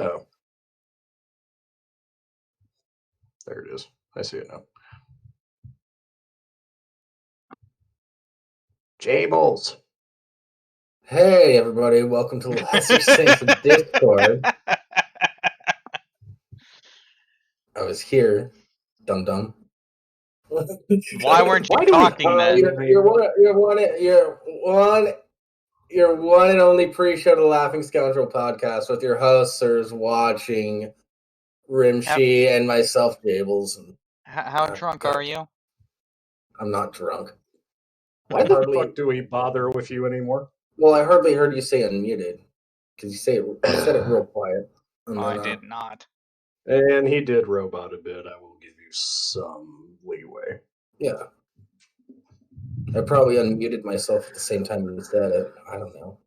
Oh. There it is. I see it now. Jables. Hey, everybody. Welcome to the Lesser Saints of Discord. I was here. Dum-dum. Why weren't you talking then? You're one and only pre-show to the Laughing Scoundrel podcast with your hosts, sirs, watching Rimshee and myself, Jables. How drunk are you? I'm not drunk. Why the fuck do we bother with you anymore? Well, I hardly heard you say unmuted because you said it real quiet. I did not. And he did robot a bit. I will give you some leeway. Yeah. I probably unmuted myself at the same time you said it. I don't know.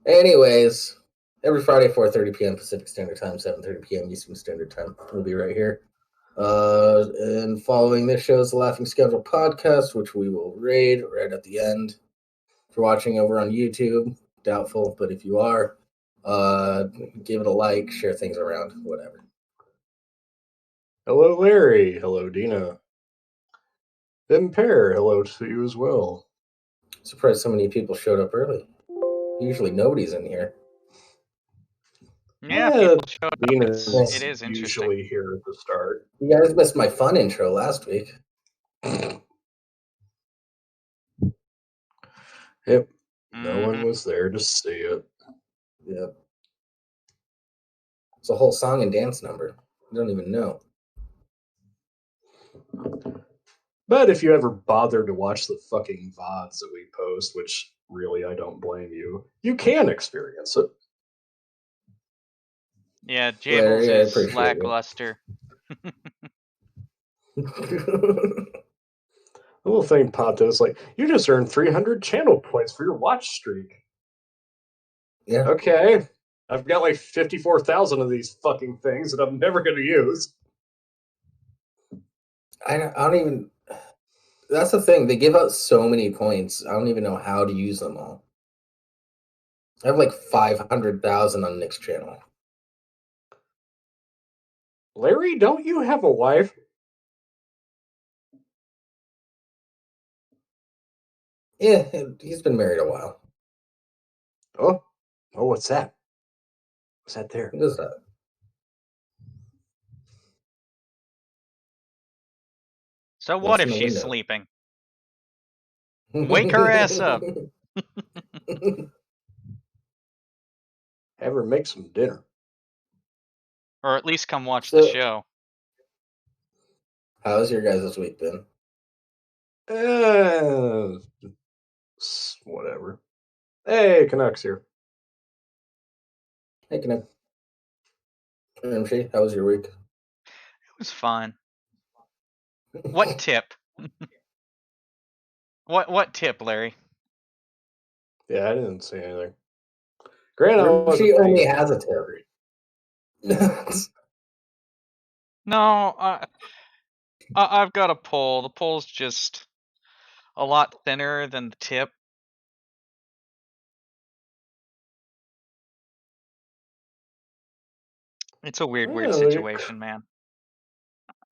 Anyways, every Friday, 4:30 p.m. Pacific Standard Time, 7:30 p.m. Eastern Standard Time. We'll be right here. And following this show is the Laughing Scoundrel podcast, which we will raid right at the end. If you're watching over on YouTube, doubtful, but if you are, give it a like, share things around, whatever. Hello, Larry. Hello, Dina. Impair, hello to you as well. Surprised so many people showed up early. Usually nobody's in here. Yeah, people showed up. It is interesting. Usually here at the start. You guys missed my fun intro last week. Yep. No one was there to see it. Yep. It's a whole song and dance number. You don't even know. But if you ever bother to watch the fucking VODs that we post, which really I don't blame you, you can experience it. Yeah, Jables is lackluster. The little thing popped in. It's like, you just earned 300 channel points for your watch streak. Yeah. Okay. I've got like 54,000 of these fucking things that I'm never going to use. I don't even... That's the thing. They give out so many points. I don't even know how to use them all. I have like 500,000 on Nick's channel. Larry, don't you have a wife? Yeah, he's been married a while. Oh, what's that? What's that there? What is that? So what if she's sleeping? Wake her ass up. Have her make some dinner. Or at least come watch the show. How's your guys' week been? Whatever. Hey, Canucks here. Hey, Canuck. Rimshee, how was your week? It was fine. What tip? What tip, Larry? Yeah, I didn't say anything. She only has a tip. No, I've got a pole. The pole's just a lot thinner than the tip. It's a weird situation, man.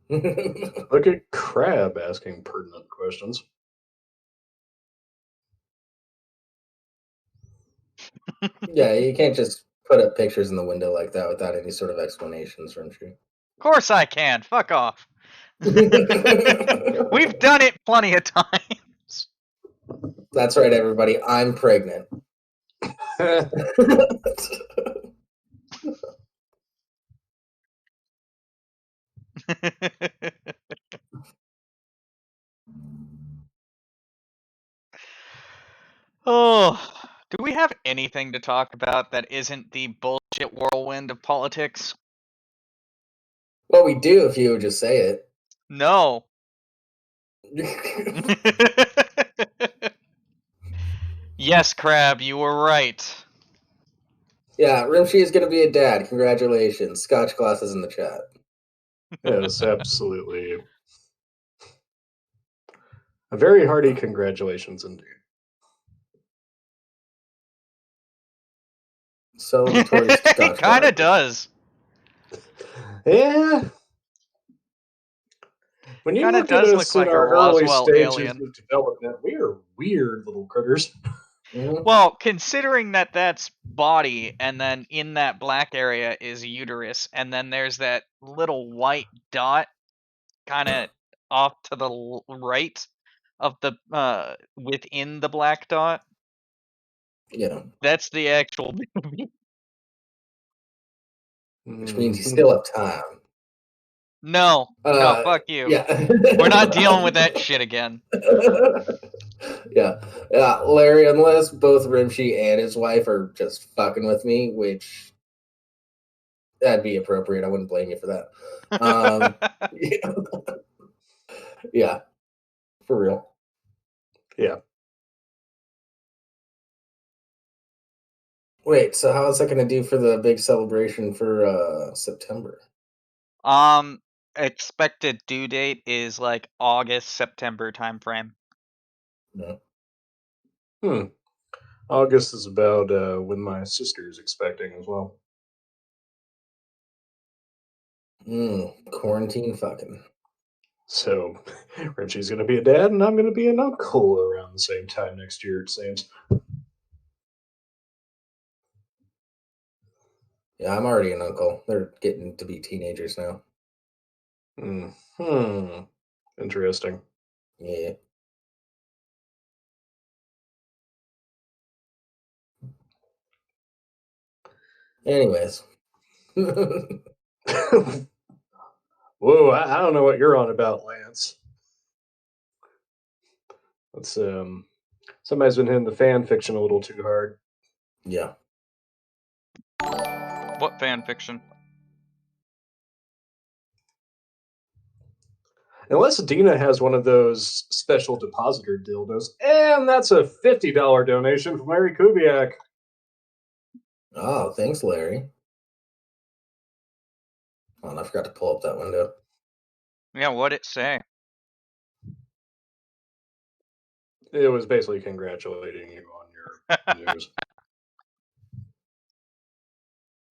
Look at Crab asking pertinent questions. Yeah, you can't just put up pictures in the window like that without any sort of explanations, Rimshee. Of course I can. Fuck off. We've done it plenty of times. That's right, everybody. I'm pregnant. Oh, do we have anything to talk about that isn't the bullshit whirlwind of politics? Well, we do if you would just say it. No. Yes, Crab, you were right. Yeah, Rimshee is going to be a dad. Congratulations. Scotch glasses in the chat. Yes, absolutely. A very hearty congratulations indeed. celebratory He Scotch kind of bottle. does. Yeah. When you Kinda look at does us look in like a our early Roswell stages alien. of development, we are weird little critters. Mhm. Well, considering that that's body, and then in that black area is uterus, and then there's that little white dot kind of off to the right of the within the black dot. Yeah, That's the actual baby. which means you Mhm. still have time. No, fuck you. Yeah. We're not dealing with that shit again. Yeah. Larry, unless both Rimshee and his wife are just fucking with me, which that'd be appropriate. I wouldn't blame you for that. Yeah, for real. Yeah. Wait, so how is that going to do for the big celebration for September? Expected due date is like August, September timeframe. No. August is about when my sister is expecting as well. Quarantine fucking. So Richie's going to be a dad, and I'm going to be an uncle around the same time next year, it seems. Yeah, I'm already an uncle. They're getting to be teenagers now. Interesting. Yeah. Anyways. Whoa, I don't know what you're on about, Lance. Let's somebody's been hitting the fan fiction a little too hard. Yeah. What fan fiction? Unless Dina has one of those special depositor dildos, and that's a $50 donation from Larry Kubiak. Oh, thanks, Larry. Oh, I forgot to pull up that window. Yeah, what'd it say? It was basically congratulating you on your news.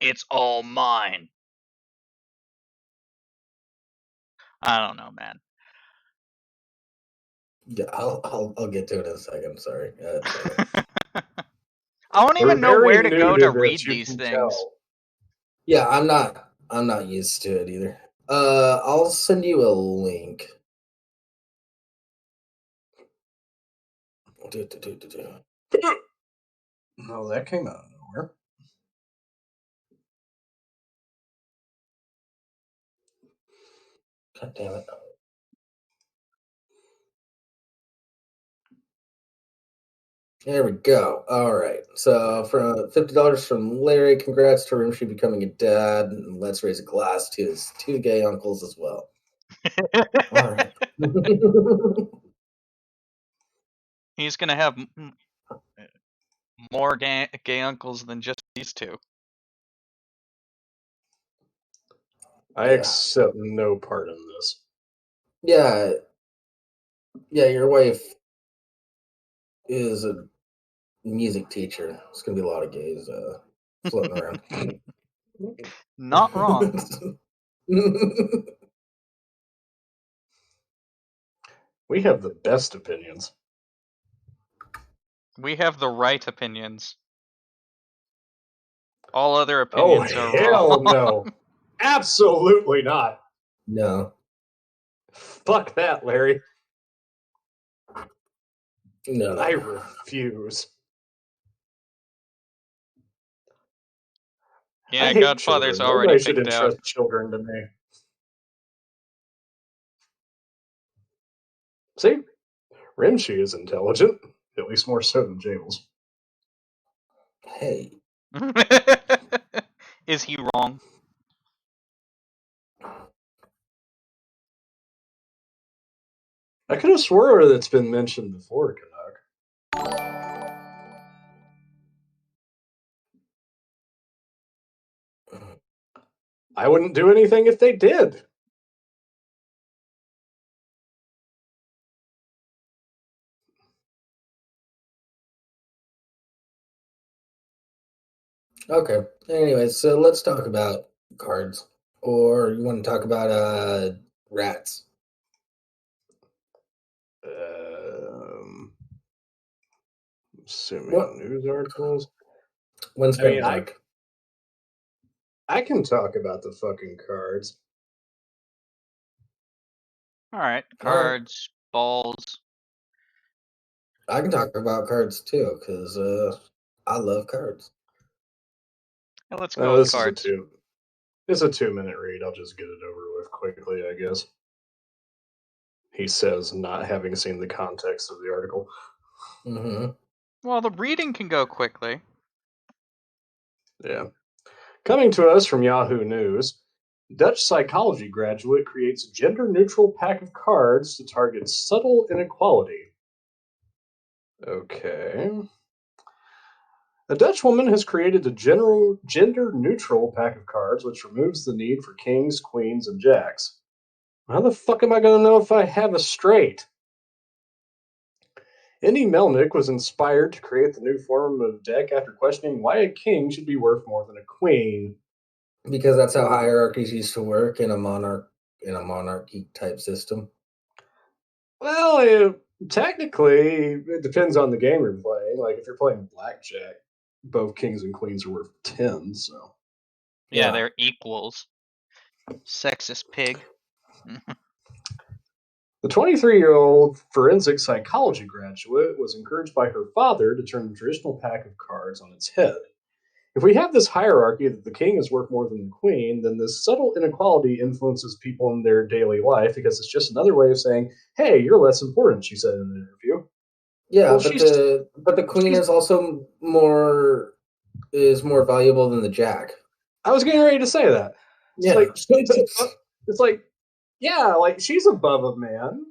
It's all mine. I don't know, man. Yeah, I'll get to it in a second. Sorry. I don't We're even know very where to new go to to this, read you these can things. tell. Yeah, I'm not used to it either. I'll send you a link. Oh, that came out of nowhere. God damn it. There we go. All right. So from $50 from Larry, congrats to Rimshee becoming a dad, and let's raise a glass to his two gay uncles as well. All right. He's gonna have more gay uncles than just these two. I Yeah. accept no part in this. Yeah. Yeah, your wife is a music teacher. It's gonna be a lot of gays floating around. Not wrong. We have the best opinions. We have the right opinions. All other Oh, opinions are hell wrong. no. Absolutely not. No. Fuck that, Larry. No. I refuse. Yeah, I hate Godfather's children. already Nobody should picked out. entrust children to me. See? Rimshee is intelligent. At least more so than Jables. Hey. Is he wrong? I could have swore that's been mentioned before, Canuck. I wouldn't do anything if they did. Okay. Anyways, so let's talk about cards. Or you want to talk about rats? Um, What? assuming news articles. When's I mean, been I dark? I can talk about the fucking cards. All right, All right. cards, balls. I can talk about cards too, because I love cards. Yeah, let's go with This is a cards. two. It's a 2 minute read. I'll just get it over with quickly, I guess. He says, not having seen the context of the article. Mm-hmm. Well, the reading can go quickly. Yeah. Coming to us from Yahoo News, Dutch psychology graduate creates a gender neutral pack of cards to target subtle inequality. Okay. A Dutch woman has created a gender neutral pack of cards which removes the need for kings, queens, and jacks. How the fuck am I going to know if I have a straight? Indy Melnick was inspired to create the new form of deck after questioning why a king should be worth more than a queen. Because that's how hierarchies used to work in a monarchy type system. Well, technically, it depends on the game you're playing. Like, if you're playing blackjack, both kings and queens are worth 10, so. Yeah, Yeah. they're equals. Sexist pig. The 23-year-old forensic psychology graduate was encouraged by her father to turn the traditional pack of cards on its head. If we have this hierarchy that the king is worth more than the queen, then this subtle inequality influences people in their daily life because it's just another way of saying, "Hey, you're less important," she said in an interview. Yeah, Well, but she's the queen she's. is also more valuable than the jack. I was getting ready to say that. It's Yeah. like she's. It's like, yeah, like she's above a man.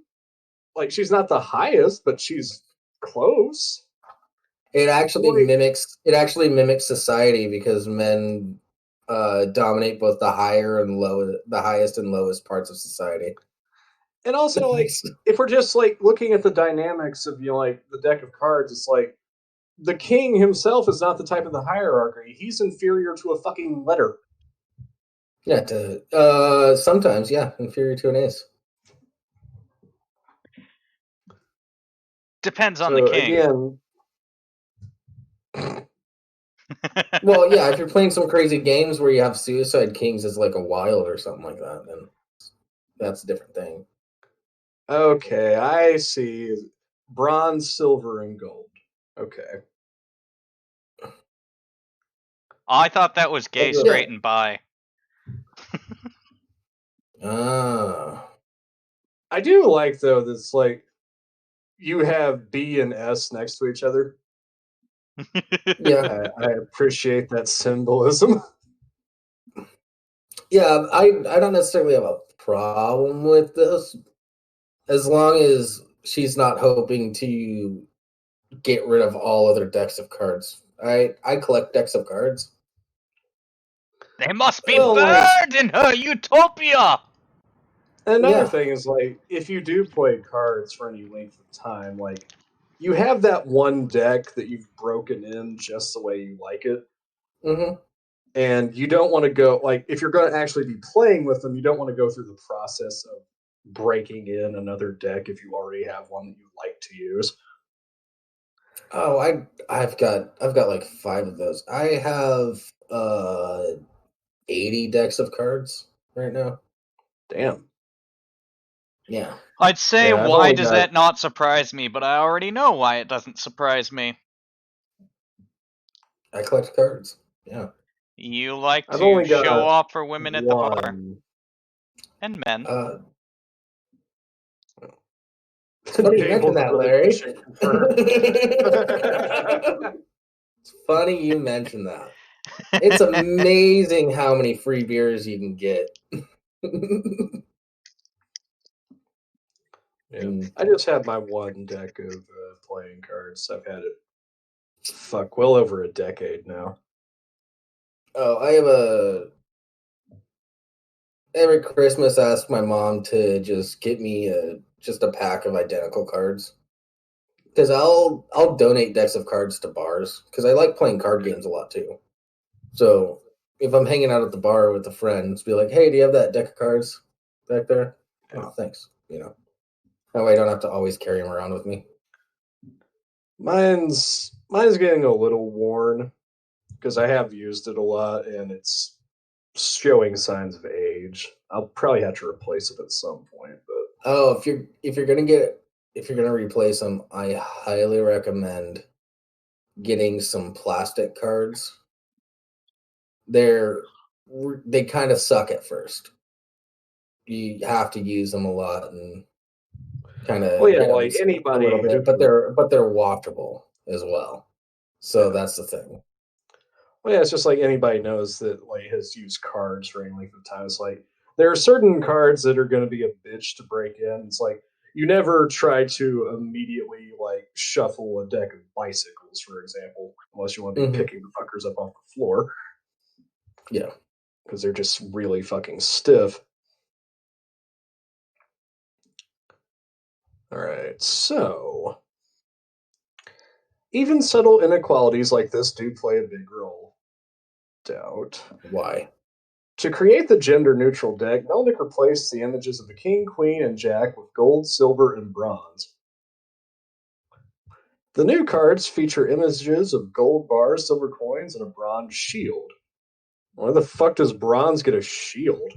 Like she's not the highest, but she's close. Like, It actually mimics society because men dominate both the highest and lowest parts of society. and also like if we're just like looking at the dynamics of like the deck of cards, it's like the king himself is not the type of the hierarchy. He's inferior to a fucking letter. Yeah, sometimes, yeah, inferior to an ace. Depends on the So king. again, Well, yeah, if you're playing some crazy games where you have Suicide Kings as like a wild or something like that, then that's a different thing. okay, I see. Bronze, silver, and gold. Okay. I thought that was gay, Yeah. straight, and bi. Ah. I do like though that's like you have B and S next to each other. Yeah. I appreciate that symbolism. Yeah, I don't necessarily have a problem with this as long as she's not hoping to get rid of all other decks of cards. I collect decks of cards. They must be Well, like burned in her utopia! another Yeah. thing is like if you do play cards for any length of time, like you have that one deck that you've broken in just the way you like it, Mm-hmm. and you don't want to go like if you're going to actually be playing with them, you don't want to go through the process of breaking in another deck if you already have one that you like to use. Oh, I've got like 5 of those. I have 80 decks of cards right now. Damn. Yeah. I'd say, Yeah, I've why only does got that not surprise me? But I already know why it doesn't surprise me. I collect cards. Yeah. You like I've to only show got off for women at the bar. one. And men. It's funny you mentioned Naval that, Quilly Larry. mission confirmed. It's funny you mentioned that. It's amazing how many free beers you can get. Yeah, I just have my one deck of playing cards. I've had it well over a decade now. Oh, I have every Christmas I ask my mom to just get me just a pack of identical cards. Because I'll donate decks of cards to bars because I like playing card games a lot too. So if I'm hanging out at the bar with a friend, be like, "Hey, do you have that deck of cards back there?" Yeah. Oh, thanks. That way I don't have to always carry them around with me. Mine's getting a little worn because I have used it a lot and it's showing signs of age. I'll probably have to replace it at some point, but Oh, if you're gonna replace them, I highly recommend getting some plastic cards. They're they kind of suck at first. You have to use them a lot and kind well, of yeah, get them like stiff a little anybody bit, but who, they're washable as well. So yeah, that's the thing. well, yeah, it's just like anybody knows that like has used cards for any length of time. It's like there are certain cards that are going to be a bitch to break in. It's like you never try to immediately like shuffle a deck of bicycles, for example, unless you want to be Hmm. picking the fuckers up off the floor Yeah. because they're just really fucking stiff. All right, so even subtle inequalities like this do play a big role. Doubt. Why? To create the gender neutral deck, Melnick replaced the images of the king, queen, and jack with gold, silver, and bronze. The new cards feature images of gold bars, silver coins, and a bronze shield. Why the fuck does bronze get a shield?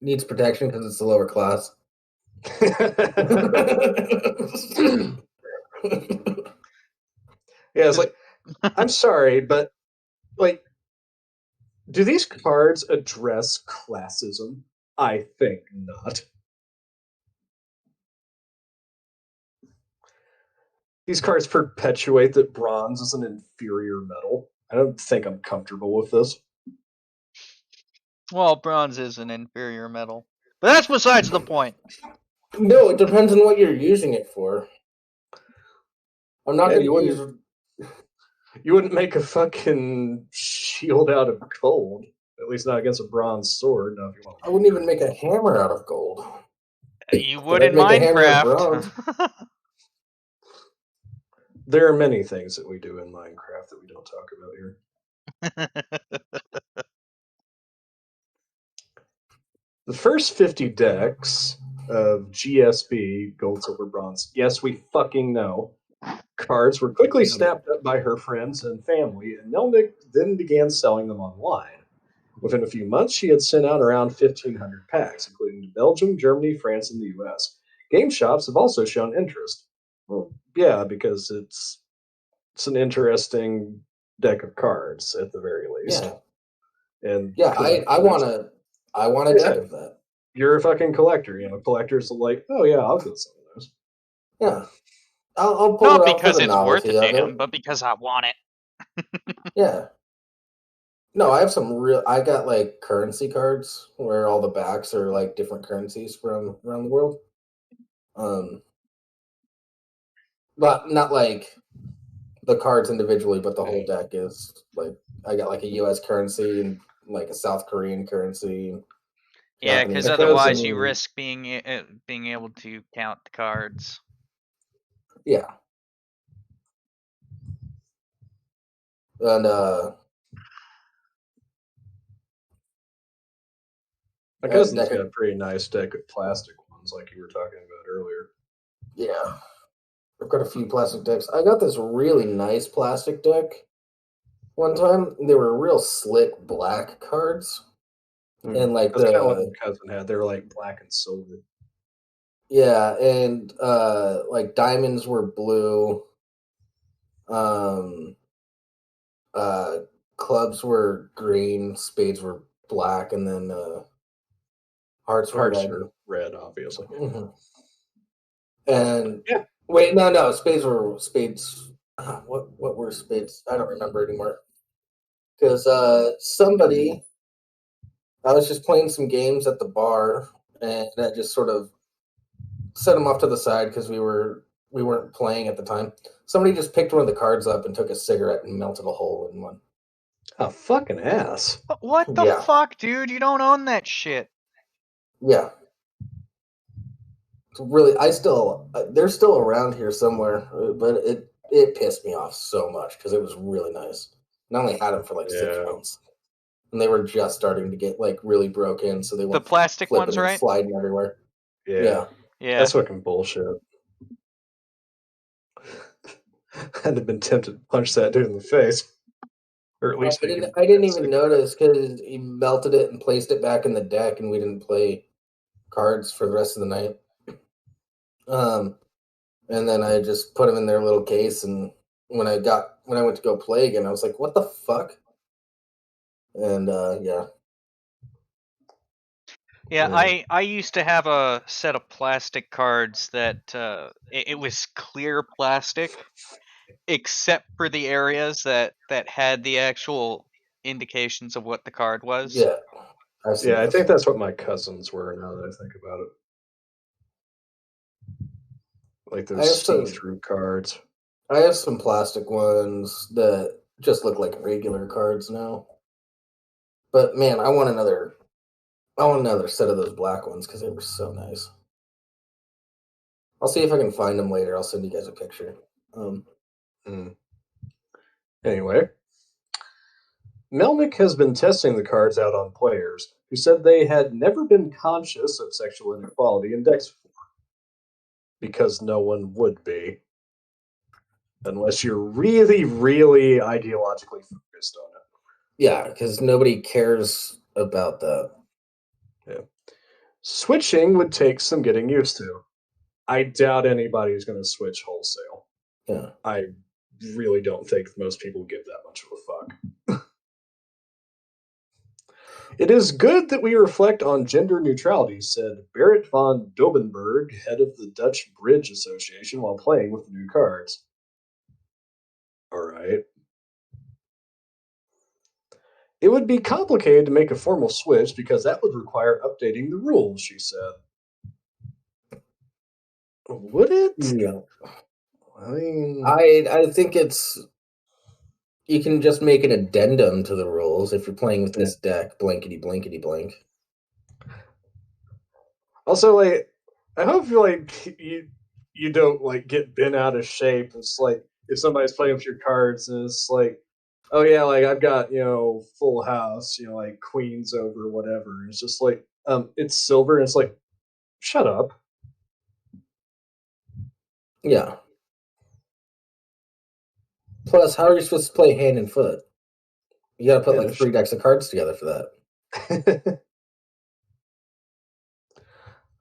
Needs protection because it's a lower class. Yeah, it's like, I'm sorry, but like, do these cards address classism? I think not. These cards perpetuate that bronze is an inferior metal. I don't think I'm comfortable with this. Well, bronze is an inferior metal. But that's besides the point. No, it depends on what you're using it for. I'm not Yeah, going to use. you wouldn't make a fucking shield out of gold. At least not against a bronze sword. Now, if you want I wouldn't even make a hammer out of gold, You but would I'd in make a hammer of bronze. Minecraft. there are many things that we do in Minecraft that we don't talk about here. The first 50 decks of GSB, gold, silver, bronze, yes, we fucking know, cards were quickly snapped up by her friends and family, and Melnick then began selling them online. Within a few months, she had sent out around 1,500 packs, including to Belgium, Germany, France, and the US. Game shops have also shown interest. Well, yeah, because it's an interesting deck of cards at the very least, Yeah, and yeah. collectors. I want a deck Yeah, of that. you're a fucking collector. You know, collectors are like, oh yeah, I'll get some of those. Yeah, I'll pull Not it out for because the it's worth a novelty of it. damn, but because I want it. Yeah. No, I have some real. I got like currency cards where all the backs are like different currencies from around the world. Um, but not like the cards individually, but the whole deck is like I got like a U.S. currency and like a South Korean currency, Yeah, Japanese because My otherwise you cousin, risk being able to count the cards. yeah, and my a cousin's deck got of a pretty nice deck of plastic ones, like you were talking about earlier. yeah. I've got a few plastic decks. I got this really nice plastic deck one time. They were real slick black cards, and like That's kind of what my the cousin had. They were like black and silver. yeah, and like diamonds were blue. Um, uh, clubs were green, spades were black, and then hearts were Hearts red. are red, obviously. Mhm. And Yeah. wait, no, spades were spades. What were spades? I don't remember anymore. Because somebody, I was just playing some games at the bar, and I just sort of set them off to the side because we weren't playing at the time. Somebody just picked one of the cards up and took a cigarette and melted a hole in one. A fucking ass. What the Yeah, fuck, dude? You don't own that shit. yeah. Really, I still they're still around here somewhere, but it pissed me off so much because it was really nice. And I only had them for like 6 Yeah. months. And they were just starting to get like really broken, so they The went plastic flipping ones, and right? sliding everywhere. Yeah. Yeah. That's fucking bullshit. I'd have been tempted to punch that dude in the face. Or at least I make him didn't even sick. notice because he melted it and placed it back in the deck, and we didn't play cards for the rest of the night. And then I just put them in their little case, and when I went to go play again, I was like, "What the fuck?" And yeah. Yeah, Yeah. I used to have a set of plastic cards that it was clear plastic, except for the areas that had the actual indications of what the card was. Yeah, I've seen Yeah, I those. think that's what my cousins were now that I think about it. Like I those have some see-through cards. I have some plastic ones that just look like regular cards now. But man, I want another set of those black ones because they were so nice. I'll see if I can find them later. I'll send you guys a picture. Anyway, Melnick has been testing the cards out on players who said they had never been conscious of sexual inequality in decks before. Because no one would be. Unless you're really, really ideologically focused on it. Yeah, because nobody cares about that. Yeah. Switching would take some getting used to. I doubt anybody's going to switch wholesale. Yeah. I really don't think most people give that much of a fuck. It is good that we reflect on gender neutrality, said Barrett von Dobenberg, head of the Dutch Bridge Association, while playing with the new cards. All right. It would be complicated to make a formal switch because that would require updating the rules, she said. Would it? Yeah. I mean, I think you can just make an addendum to the rules if you're playing with this deck, blankety blankety blank. also, like, I hope you don't like get bent out of shape. It's like if somebody's playing with your cards and it's like, oh yeah, like I've got full house, like queens over whatever. It's just like it's silver, and it's like, shut up. Yeah. Plus, how are you supposed to play hand and foot? You gotta put Yeah, like 3 decks of cards together for that.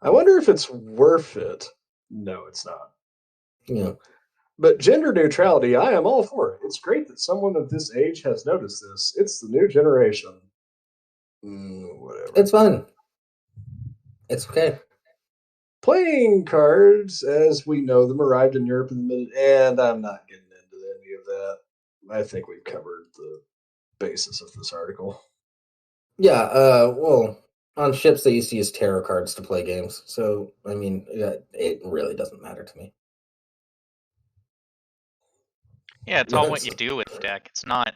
I wonder if it's worth it. No, it's not. Yeah. But gender neutrality, I am all for it. It's great that someone of this age has noticed this. It's the new generation. Whatever. It's fun. It's okay. Playing cards, as we know them, arrived in Europe in the mid, and I'm not getting into any of that. I think we've covered the basis of this article. Yeah, well, on ships they used to use tarot cards to play games. So, I mean, it really doesn't matter to me. Yeah, it's all what you do with the deck. It's not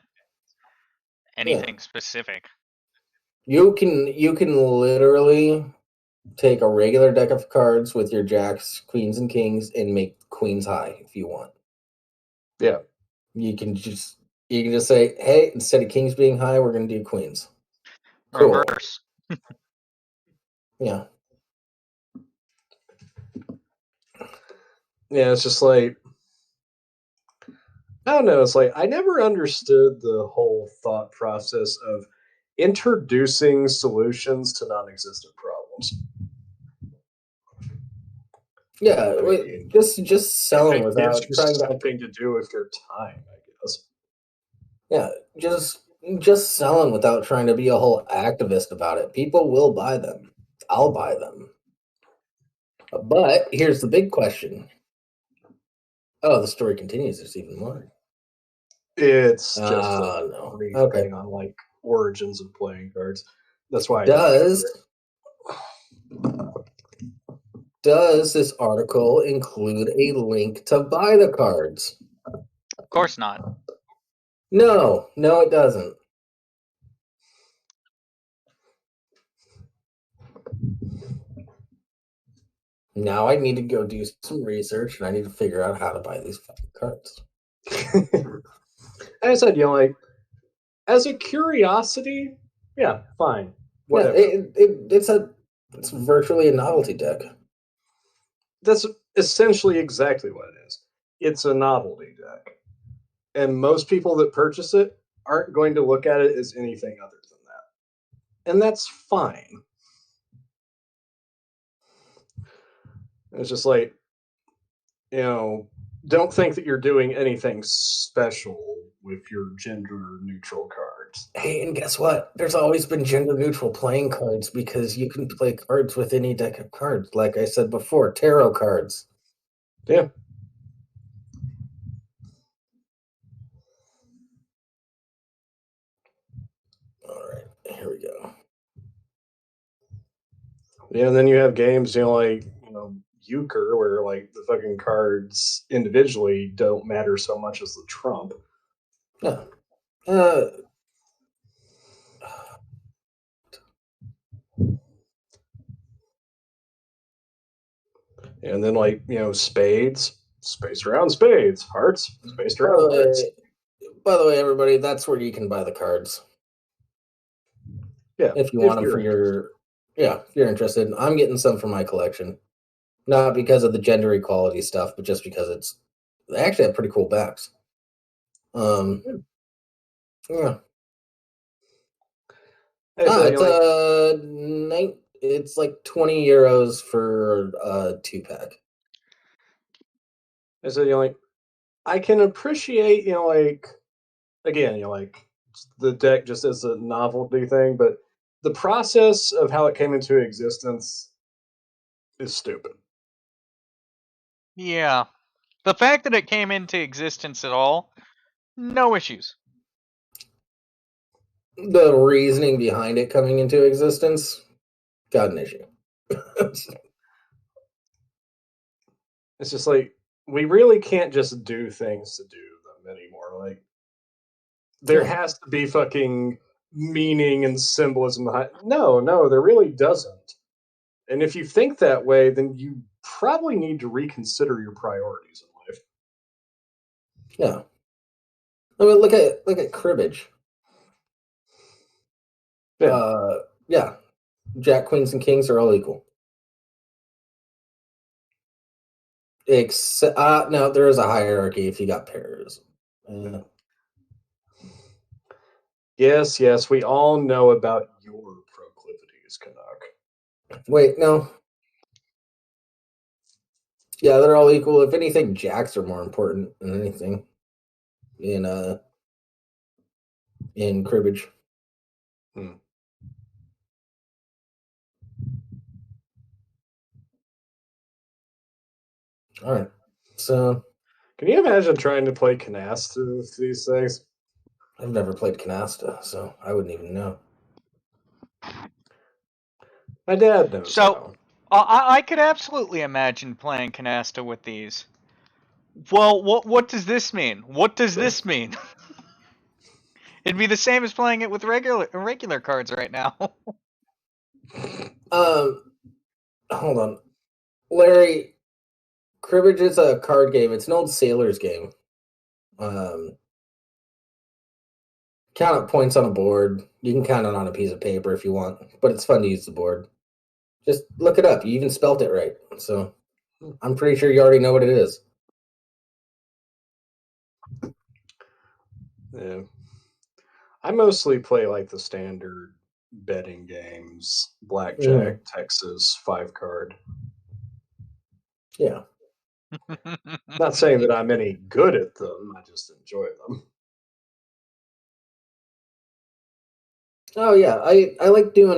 anything specific. You can literally take a regular deck of cards with your jacks, queens, and kings and make queens high if you want. Yeah. You can just say, hey, instead of kings being high, we're gonna do queens. Cool. Reverse. Yeah. Yeah, it's just like, I don't know. It's like I never understood the whole thought process of introducing solutions to non-existent problems. Yeah, I mean, just sell them if it gives without you trying to. something to do with your time, I guess. Yeah, just selling without trying to be a whole activist about it. People will buy them. I'll buy them. But here's the big question. Oh, the story continues. There's even more. It's just a No. brief Okay. thing on like origins of playing cards. That's why I Does this article include a link to buy the cards? Of course not. No, it doesn't. Now I need to go do some research and I need to figure out how to buy these fucking cards. I said, like as a curiosity, yeah, fine, Yeah, whatever. it's virtually a novelty deck. That's essentially exactly what it is. It's a novelty deck, and most people that purchase it aren't going to look at it as anything other than that, and that's fine. It's just like, you know, don't think that you're doing anything special with your gender neutral cards. Hey, and guess what? There's always been gender neutral playing cards because you can play cards with any deck of cards. Like I said before, tarot cards. Yeah. All right, here we go. Yeah, and then you have games, like, euchre, where like the fucking cards individually don't matter so much as the trump. Yeah. Uh, And then like, spades, spaced around spades, hearts, spaced by around the hearts. by the way, everybody, that's where you can buy the cards Yeah, if you want if them for you're interested. your. Yeah, if you're interested. I'm getting some for my collection, not because of the gender equality stuff, but just because they actually have pretty cool backs. Yeah. Yeah. So It's it's like 20 euros for a 2-pack. like, I can appreciate, like, again, like the deck just as a novelty thing, but the process of how it came into existence is stupid. Yeah. The fact that it came into existence at all, no issues. The reasoning behind it coming into existence, got an issue. It's just like, we really can't just do things to do them anymore. Like, there Yeah. has to be fucking meaning and symbolism behind. No, there really doesn't. And if you think that way, then you probably need to reconsider your priorities in life. Yeah. I mean, look at cribbage. Yeah. Yeah. Jack, queens, and kings are all equal. Except, no, there is a hierarchy if you got pairs. Yes, we all know about your proclivities, Canuck. Wait, no. Yeah, they're all equal. If anything, jacks are more important than anything in cribbage. Hmm. All right. So Can you imagine trying to play canasta with these things? I've never played canasta, so I wouldn't even know. My dad knows So, how. I could absolutely imagine playing canasta with these. Well, what does this mean? What does this mean? It'd be the same as playing it with regular cards right now. Hold on, Larry. Cribbage is a card game. It's an old sailors game. Count up points on a board. You can count it on a piece of paper if you want, but it's fun to use the board. Just look it up. You even spelt it right, so I'm pretty sure you already know what it is. Yeah. I mostly play like the standard betting games, blackjack, Texas, 5 card. Yeah. Not saying that I'm any good at them, I just enjoy them. Oh yeah, I like doing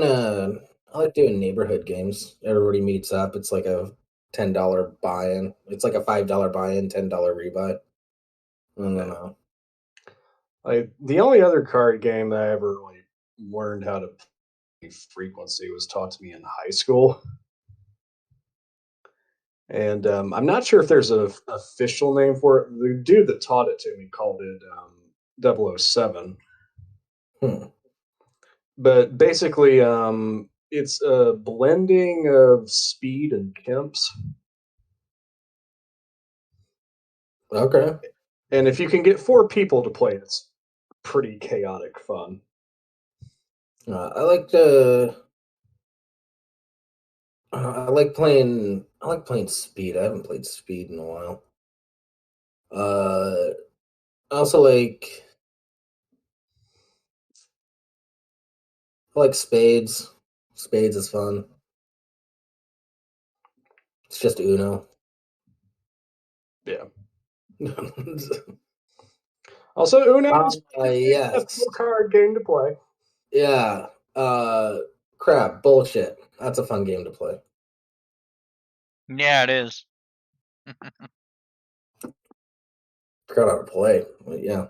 neighborhood games. Everybody meets up. It's like a $10 buy-in. It's like a $5 buy-in, $10 rebuy. And then Like, the only other card game that I ever like learned how to play frequency was taught to me in high school. And I'm not sure if there's an official name for it. The dude that taught it to me called it 007. hmm, But basically, it's a blending of speed and Kemps. okay. And if you can get 4 people to play it, it's pretty chaotic fun. I like to. I like playing. I like playing Speed. I haven't played Speed in a while. I also like. I like Spades. Spades is fun. It's just Uno. Yeah. Also, Uno is a Yes. cool card game to play. Yeah. Crap. Bullshit. That's a fun game to play. Yeah, it is. Forgot how to play. But yeah.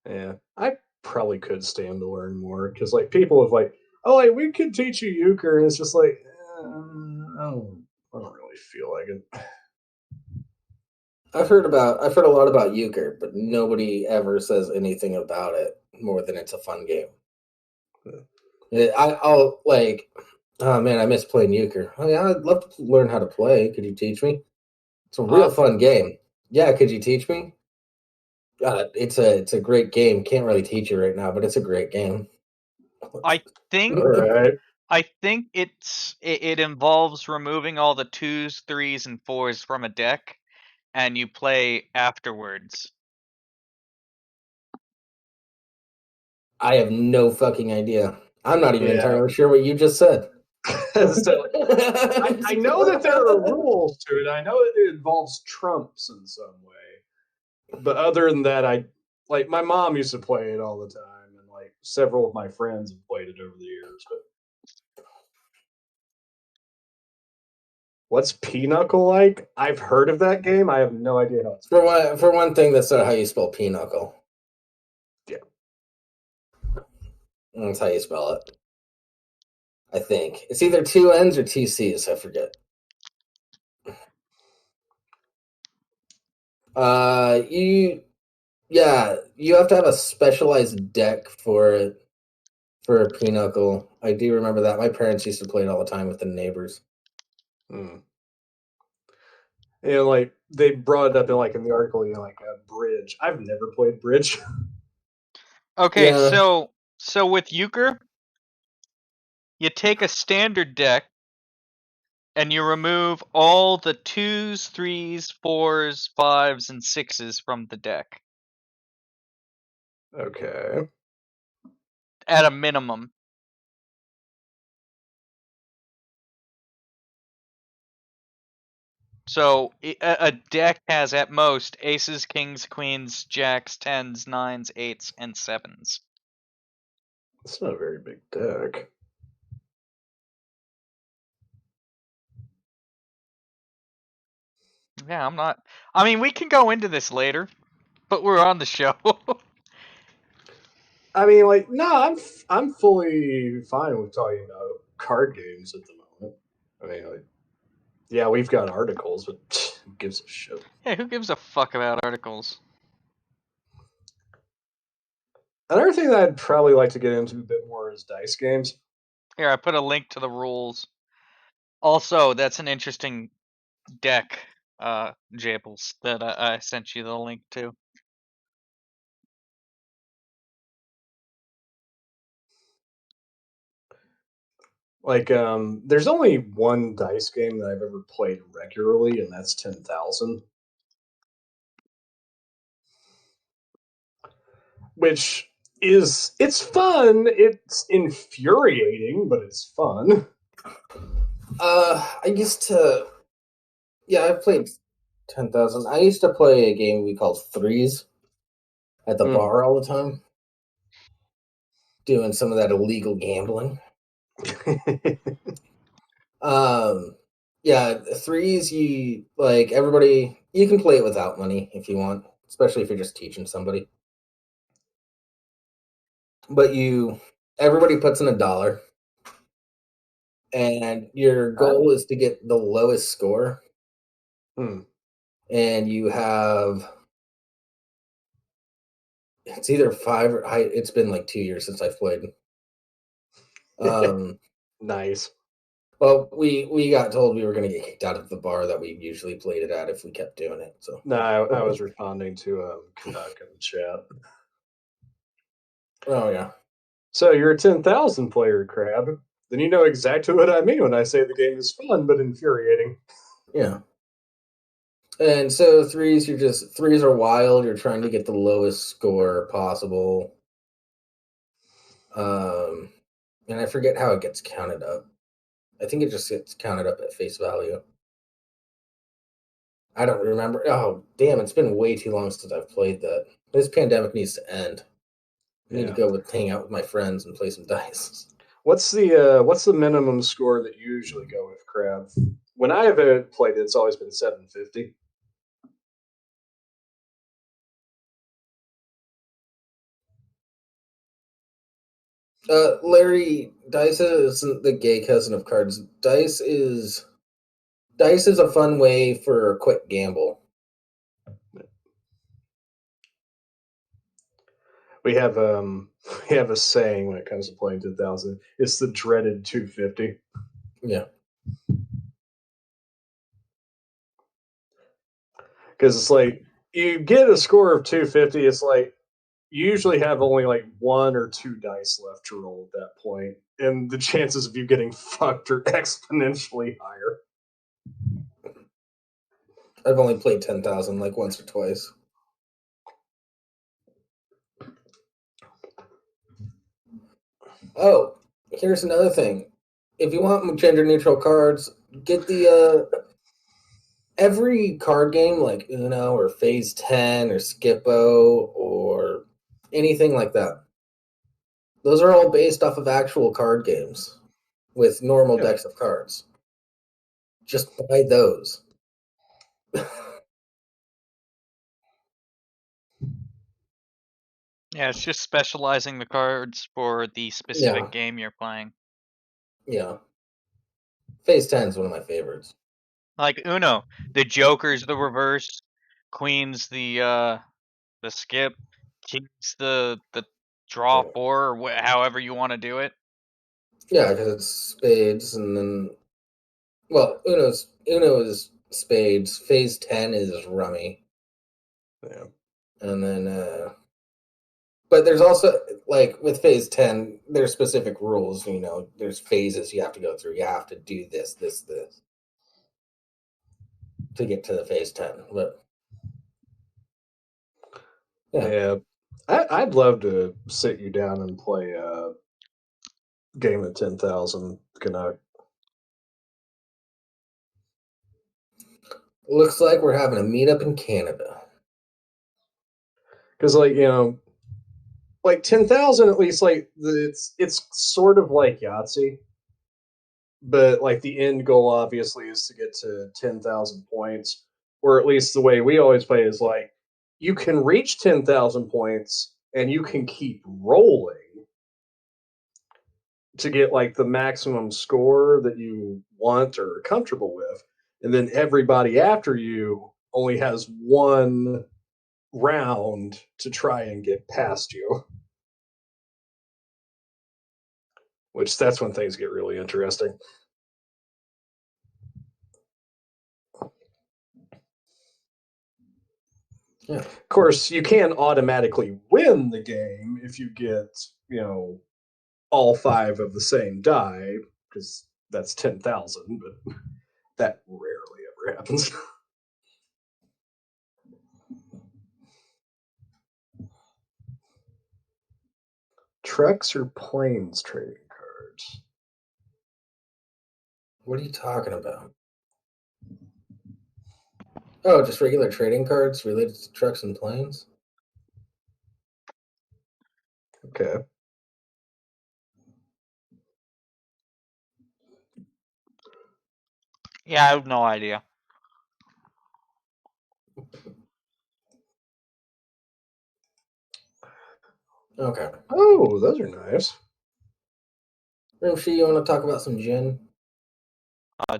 Yeah, I probably could stand to learn more because like people have like, oh, like we could teach you euchre, and it's just like, I don't really feel like it. I've heard a lot about euchre, but nobody ever says anything about it more than it's a fun game. I'll like, oh man, I miss playing euchre. Oh yeah, I'd love to learn how to play. Could you teach me? It's a real fun game. Yeah, could you teach me? It's a great game. Can't really teach you right now, but it's a great game. I think All right. I think it involves removing all the 2s, 3s, and 4s from a deck, and you play afterwards. I have no fucking idea. I'm not even Yeah. entirely sure what you just said. So, I know that there are rules to it. I know it involves trumps in some way, but other than that, I like my mom used to play it all the time, and like several of my friends have played it over the years. But what's Pinochle like? I've heard of that game. I have no idea how it's. For one thing, that's not how you spell pinochle. Yeah. That's how you spell it. I think it's either two N's or two C's. I forget. You yeah, you have to have a specialized deck for it for a pinochle. I do remember that. My parents used to play it all the time with the neighbors. Hmm. And like they brought it up in like in the article, like a bridge. I've never played bridge. Okay, Yeah. so with euchre, you take a standard deck and you remove all the 2s, 3s, 4s, 5s, and 6s from the deck Okay. at a minimum. So a deck has at most aces, kings, queens, jacks, 10s, 9s, 8s, and 7s. It's not a very big deck. Yeah, I'm not. I mean, we can go into this later, but we're on the show. I mean, like, no, I'm fully fine with talking about card games at the moment. I mean, like, yeah, we've got articles, but who gives a shit? Yeah, who gives a fuck about articles? Another thing that I'd probably like to get into a bit more is dice games. Here, I put a link to the rules. Also, that's an interesting deck, Jables, that I sent you the link to. Like, there's only one dice game that I've ever played regularly, and that's 10,000. Which it's fun. It's infuriating, but it's fun. I used to. Yeah, I've played 10,000. I used to play a game we called Threes at the bar all the time, doing some of that illegal gambling. Yeah, Threes. You like everybody. You can play it without money if you want, especially if you're just teaching somebody. But everybody puts in $1, and your goal is to get the lowest score. Hmm. And you have it's either five or it's been like 2 years since I've played. Nice. Well, we got told we were going to get kicked out of the bar that we usually played it at if we kept doing it. So No, I was responding to Canuck in the chat. oh yeah, So you're a 10,000 player, Crab. Then you know exactly what I mean when I say the game is fun but infuriating. yeah. And so threes are wild. You're trying to get the lowest score possible. And I forget how it gets counted up. I think it just gets counted up at face value. I don't remember. Oh, damn, it's been way too long since I've played that. This pandemic needs to end. I need to go hang out with my friends and play some dice. What's the minimum score that you usually go with, Crab? When I have played it, it's always been 750. Larry, dice isn't the gay cousin of cards. Dice is a fun way for a quick gamble. We have we have a saying when it comes to playing 10,000. It's the dreaded 250. Yeah. Because it's like you get a score of 250, it's like you usually have only like one or two dice left to roll at that point, and the chances of you getting fucked are exponentially higher. I've only played 10,000 like once or twice. Oh, here's another thing. If you want gender neutral cards, get the every card game like Uno or Phase 10 or Skippo or anything like that. Those are all based off of actual card games with normal decks of cards. Just buy those. Yeah, it's just specializing the cards for the specific game you're playing. Yeah. Phase 10 is one of my favorites. Like Uno, the Joker's the reverse, Queen's the skip, King's the draw four, or however you want to do it. Yeah, because it's spades, and then Uno is spades. Phase 10 is rummy. Yeah. And then but there's also like with phase 10 there's specific rules, there's phases you have to go through. You have to do this to get to the phase 10. But yeah. I'd love to sit you down and play a game of 10,000 Canuck. Looks like we're having a meetup in Canada. Because like 10,000 at least, like it's sort of like Yahtzee, but like the end goal obviously is to get to 10,000 points, or at least the way we always play is like you can reach 10,000 points and you can keep rolling to get like the maximum score that you want or are comfortable with, and then everybody after you only has one round to try and get past you. Which that's when things get really interesting. Yeah. Of course, you can automatically win the game if you get, all five of the same die, because that's 10,000, but that rarely ever happens. Trucks or planes trading cards? What are you talking about? Oh, just regular trading cards related to trucks and planes? Okay. Yeah, I have no idea. Okay. Oh, those are nice. Rimshee, you want to talk about some gin?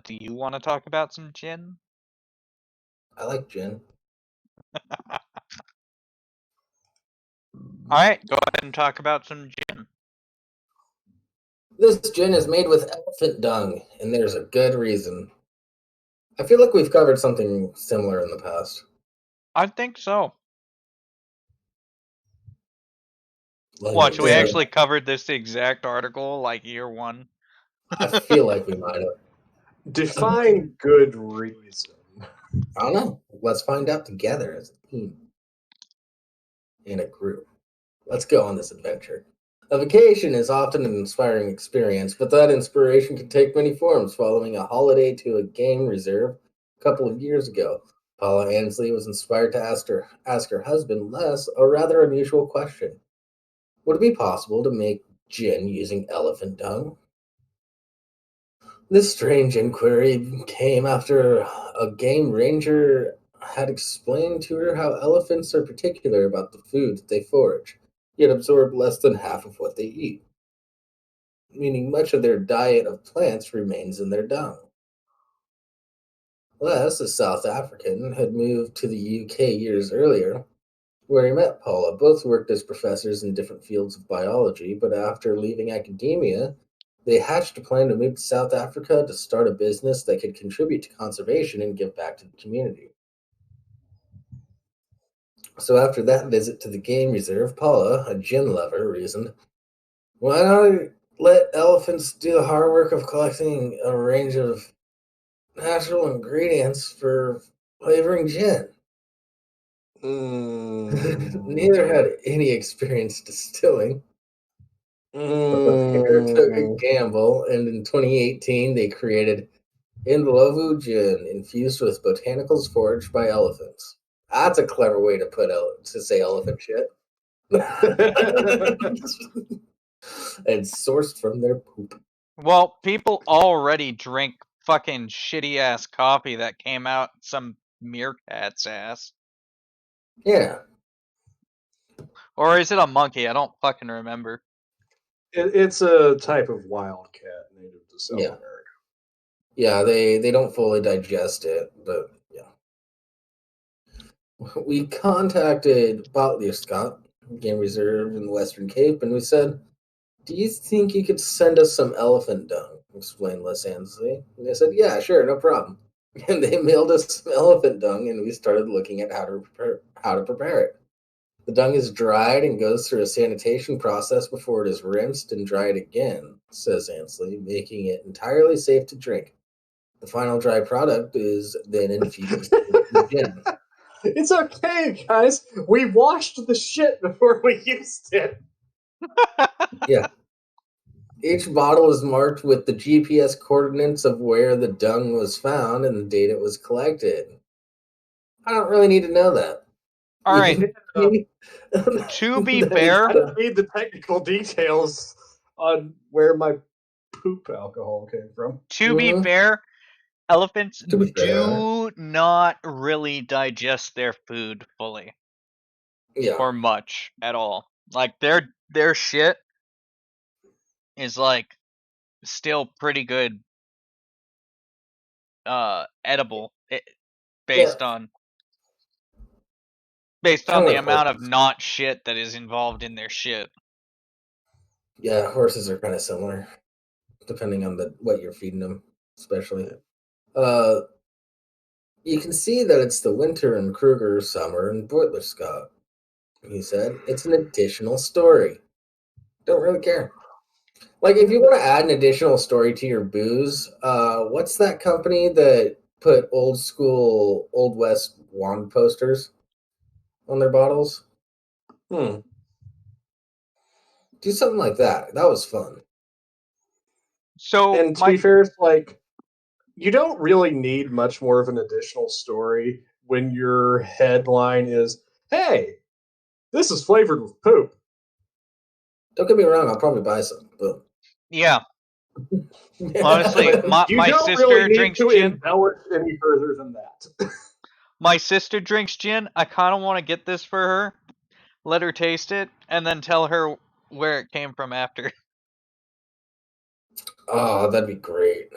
Do you want to talk about some gin? I like gin. All right, go ahead and talk about some gin. This gin is made with elephant dung, and there's a good reason. I feel like we've covered something similar in the past. I think so. Like, Watch, we Yeah. actually covered this exact article like year one. I feel like we might have. Define good reason. I don't know. Let's find out together as a team. In a group. Let's go on this adventure. A vacation is often an inspiring experience, but that inspiration can take many forms. Following a holiday to a game reserve a couple of years ago, Paula Ansley was inspired to ask her husband Les a rather unusual question. Would it be possible to make gin using elephant dung? This strange inquiry came after a game ranger had explained to her how elephants are particular about the food that they forage, yet absorb less than half of what they eat, meaning much of their diet of plants remains in their dung. Les, a South African, had moved to the UK years earlier, where he met Paula. Both worked as professors in different fields of biology, but after leaving academia, they hatched a plan to move to South Africa to start a business that could contribute to conservation and give back to the community. So after that visit to the game reserve, Paula, a gin lover, reasoned, why not let elephants do the hard work of collecting a range of natural ingredients for flavoring gin? Neither had any experience distilling, but the pair took a gamble, and in 2018 they created Indlovu gin infused with botanicals foraged by elephants. That's a clever way to to say elephant shit. And sourced from their poop. Well, people already drink fucking shitty ass coffee that came out some meerkat's ass. Yeah. Or is it a monkey? I don't fucking remember. It's a type of wildcat native to South Yeah. America. Yeah, they don't fully digest it, but yeah. We contacted Botley Scott, Game Reserve in the Western Cape, and we said, do you think you could send us some elephant dung? Explained Les Ansley. And they said, yeah, sure, no problem. And they mailed us some elephant dung, and we started looking at how to prepare it. The dung is dried and goes through a sanitation process before it is rinsed and dried again, says Ansley, making it entirely safe to drink. The final dry product is then infused into the gin. It's okay, guys. We washed the shit before we used it. Yeah. Each bottle is marked with the GPS coordinates of where the dung was found and the date it was collected. I don't really need to know that. All You right. can see To be that fair, I don't need the technical details on where my poop alcohol came from. to be Mhm. fair, elephants To be fair, do not really digest their food fully yeah, or much at all. Like their shit is like still pretty good edible yeah, based on based kind on of the like amount of horses. not shit that is involved in their shit. Yeah, horses are kind of similar, depending on what you're feeding them, especially. Uh, you can see that it's the winter in Kruger, summer in Boitler Scott. He said it's an additional story. Don't really care. Like, if you want to add an additional story to your booze, what's that company that put old school Old West wand posters on their bottles? Hmm. Do something like that. That was fun. So And to be fair, it's like you don't really need much more of an additional story when your headline is, "Hey, this is flavored with poop." Don't get me wrong, I'll probably buy some. But yeah, honestly, But my you my don't really sister need drinks to gin. embellish any further than that. My sister drinks gin. I kind of want to get this for her, let her taste it, and then tell her where it came from after. oh, that'd be great.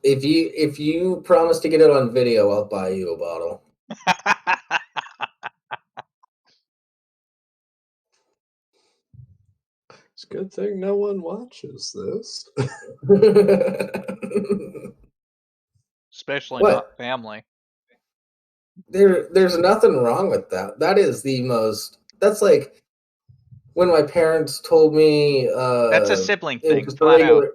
If you promise to get it on video, I'll buy you a bottle. It's a good thing no one watches this. Especially What? not family. There's nothing wrong with that. That is the most. That's like when my parents told me That's a sibling it was thing, just a flat out. regular.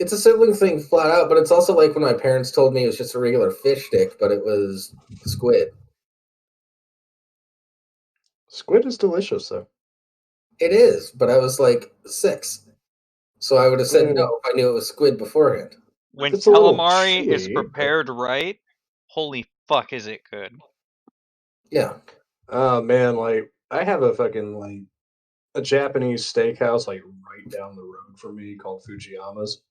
It's a sibling thing, flat out. But it's also like when my parents told me it was just a regular fish stick, but it was squid. Squid is delicious, though. It is, but I was like 6, so I would have said no Mm. if I knew it was squid beforehand. When It's a little calamari is chewy, but prepared right, holy fuck is it good. Yeah. oh man, like I have a fucking like a Japanese steakhouse like right down the road from me called Fujiyama's,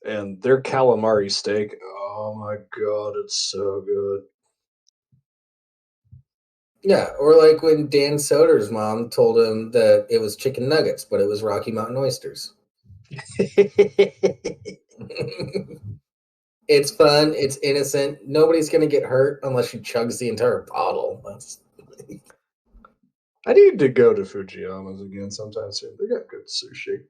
and their calamari steak. Oh my god, it's so good. Yeah, or like when Dan Soder's mom told him that it was chicken nuggets, but it was Rocky Mountain oysters. It's fun. It's innocent. Nobody's gonna get hurt unless she chugs the entire bottle. I need to go to Fujiyama's again sometime soon. They got good sushi.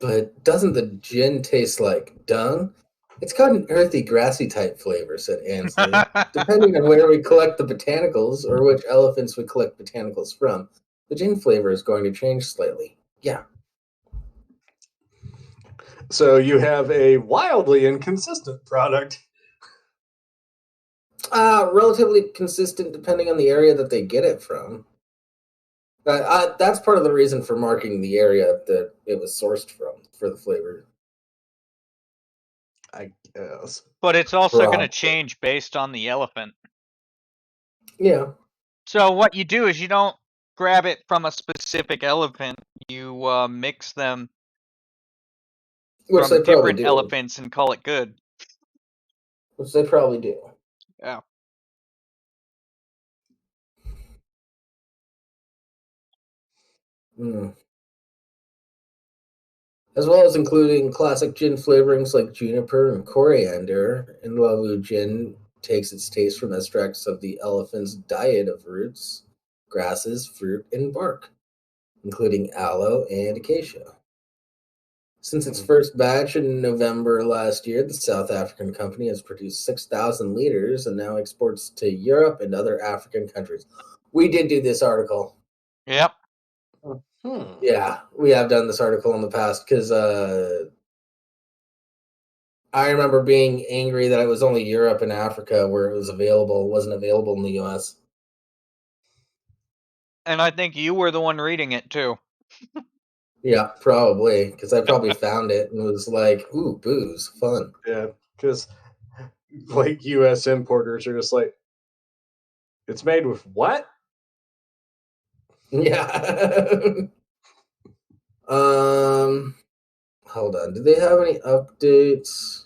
But doesn't the gin taste like dung? It's got an earthy, grassy type flavor," said Ansley. "Depending on where we collect the botanicals or which elephants we collect botanicals from, the gin flavor is going to change slightly." Yeah. So you have a wildly inconsistent product. Relatively consistent depending on the area that they get it from. That's part of the reason for marking the area that it was sourced from for the flavor. I guess. But it's also going to Probably. change based on the elephant. Yeah. So what you do is you don't grab it from a specific elephant. You mix them Which from they probably different do. elephants and call it good. Which they probably do. Yeah. Mm. As well as including classic gin flavorings like juniper and coriander. And Lavu gin takes its taste from extracts of the elephant's diet of roots, grasses, fruit, and bark, including aloe and acacia. Since its first batch in November last year, the South African company has produced 6,000 liters and now exports to Europe and other African countries. We did do this article. Yep. Yeah, we have done this article in the past because I remember being angry that it was only Europe and Africa where it was available, wasn't available in the US. And I think you were the one reading it too. Yeah, probably because I probably found it and was like, "Ooh, booze, fun." Yeah, because like U.S. importers are just like, it's made with what? Yeah. um, Hold on. Do they have any updates?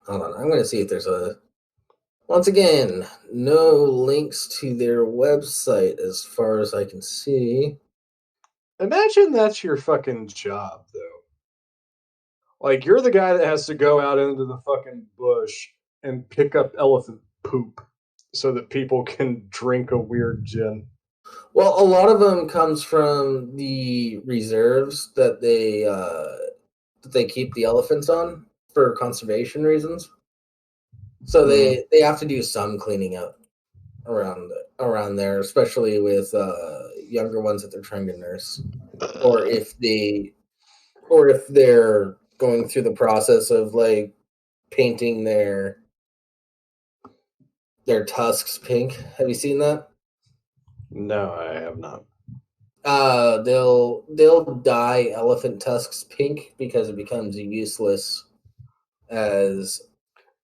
Hold on. I'm going to see if there's a. Once again, no links to their website as far as I can see. Imagine that's your fucking job, though. Like, you're the guy that has to go out into the fucking bush and pick up elephant poop so that people can drink a weird gin. Well, a lot of them comes from the reserves that they keep the elephants on for conservation reasons. So they have to do some cleaning up around there, especially with younger ones that they're trying to nurse, or if they're going through the process of like painting their tusks pink. Have you seen that? No, I have not. They'll dye elephant tusks pink because it becomes useless as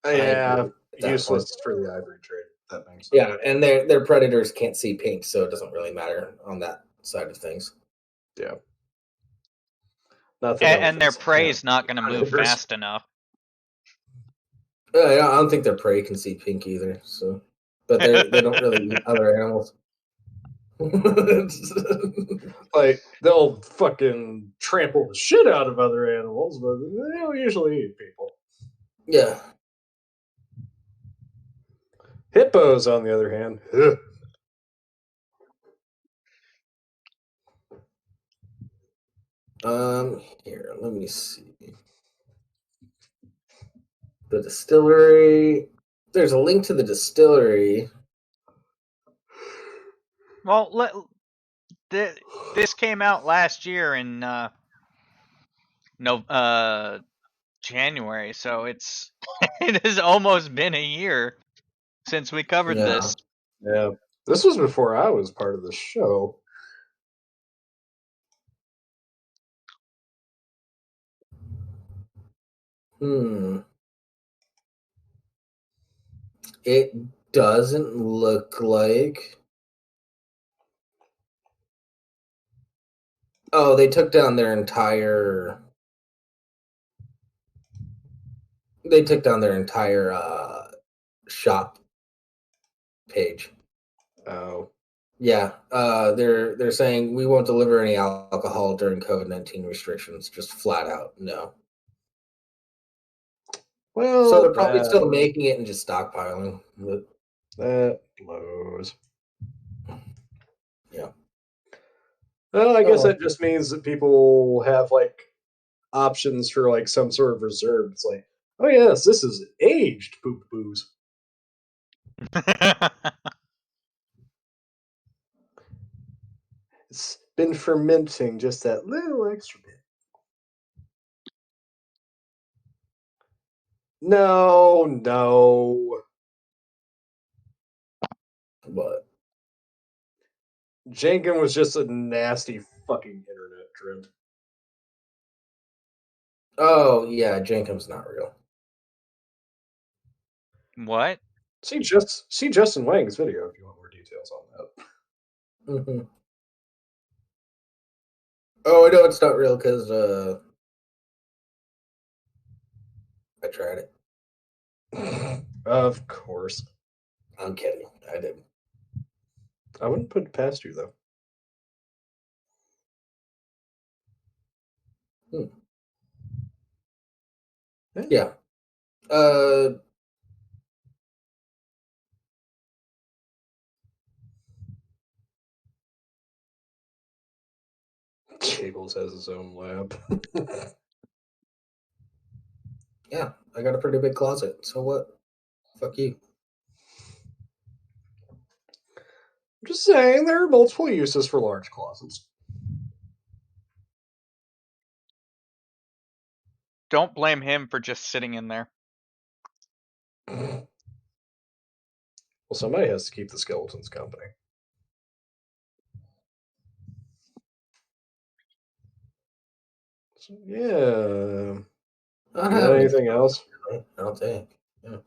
Yeah, ivory at that point. useless for the ivory trade. That makes sense. Yeah, and their predators can't see pink, so it doesn't really matter on that side of things. Yeah. Not that And their elephants prey have is not going to move predators. fast enough. I don't think their prey can see pink either. So, but they don't really eat other animals. Like, they'll fucking trample the shit out of other animals, but they don't usually eat people. Yeah. Hippos, on the other hand, ugh. Here, let me see. The distillery. There's a link to the distillery. Well, this came out last year in January, so it's it has almost been a year since we covered Yeah. this. Yeah. This was before I was part of the show. It doesn't look like. Oh, they took down their entire. They took down their entire shop page. Oh. Yeah, they're saying we won't deliver any alcohol during COVID-19 restrictions. Just flat out, no. Well, So they're probably still making it and just stockpiling. But, that blows. yeah. Well, I guess Oh. that just means that people have like options for like some sort of reserve. It's like, oh yes, this is aged poop booze. It's been fermenting just that little extra bit. No. But Jenkins was just a nasty fucking internet trend. oh yeah, Jenkum's not real. What? See Justin Wang's video if you want more details on that. Mm-hmm. Oh, I know it's not real because I tried it. Of course. I'm kidding. I didn't. I wouldn't put it past you though. Yeah. Uh, Cables has his own lab. yeah, I got a pretty big closet. So what? Fuck you. I'm just saying there are multiple uses for large closets. Don't blame him for just sitting in there. Well, somebody has to keep the skeletons company. So, yeah. I don't You got have anything else? I don't think. Yeah.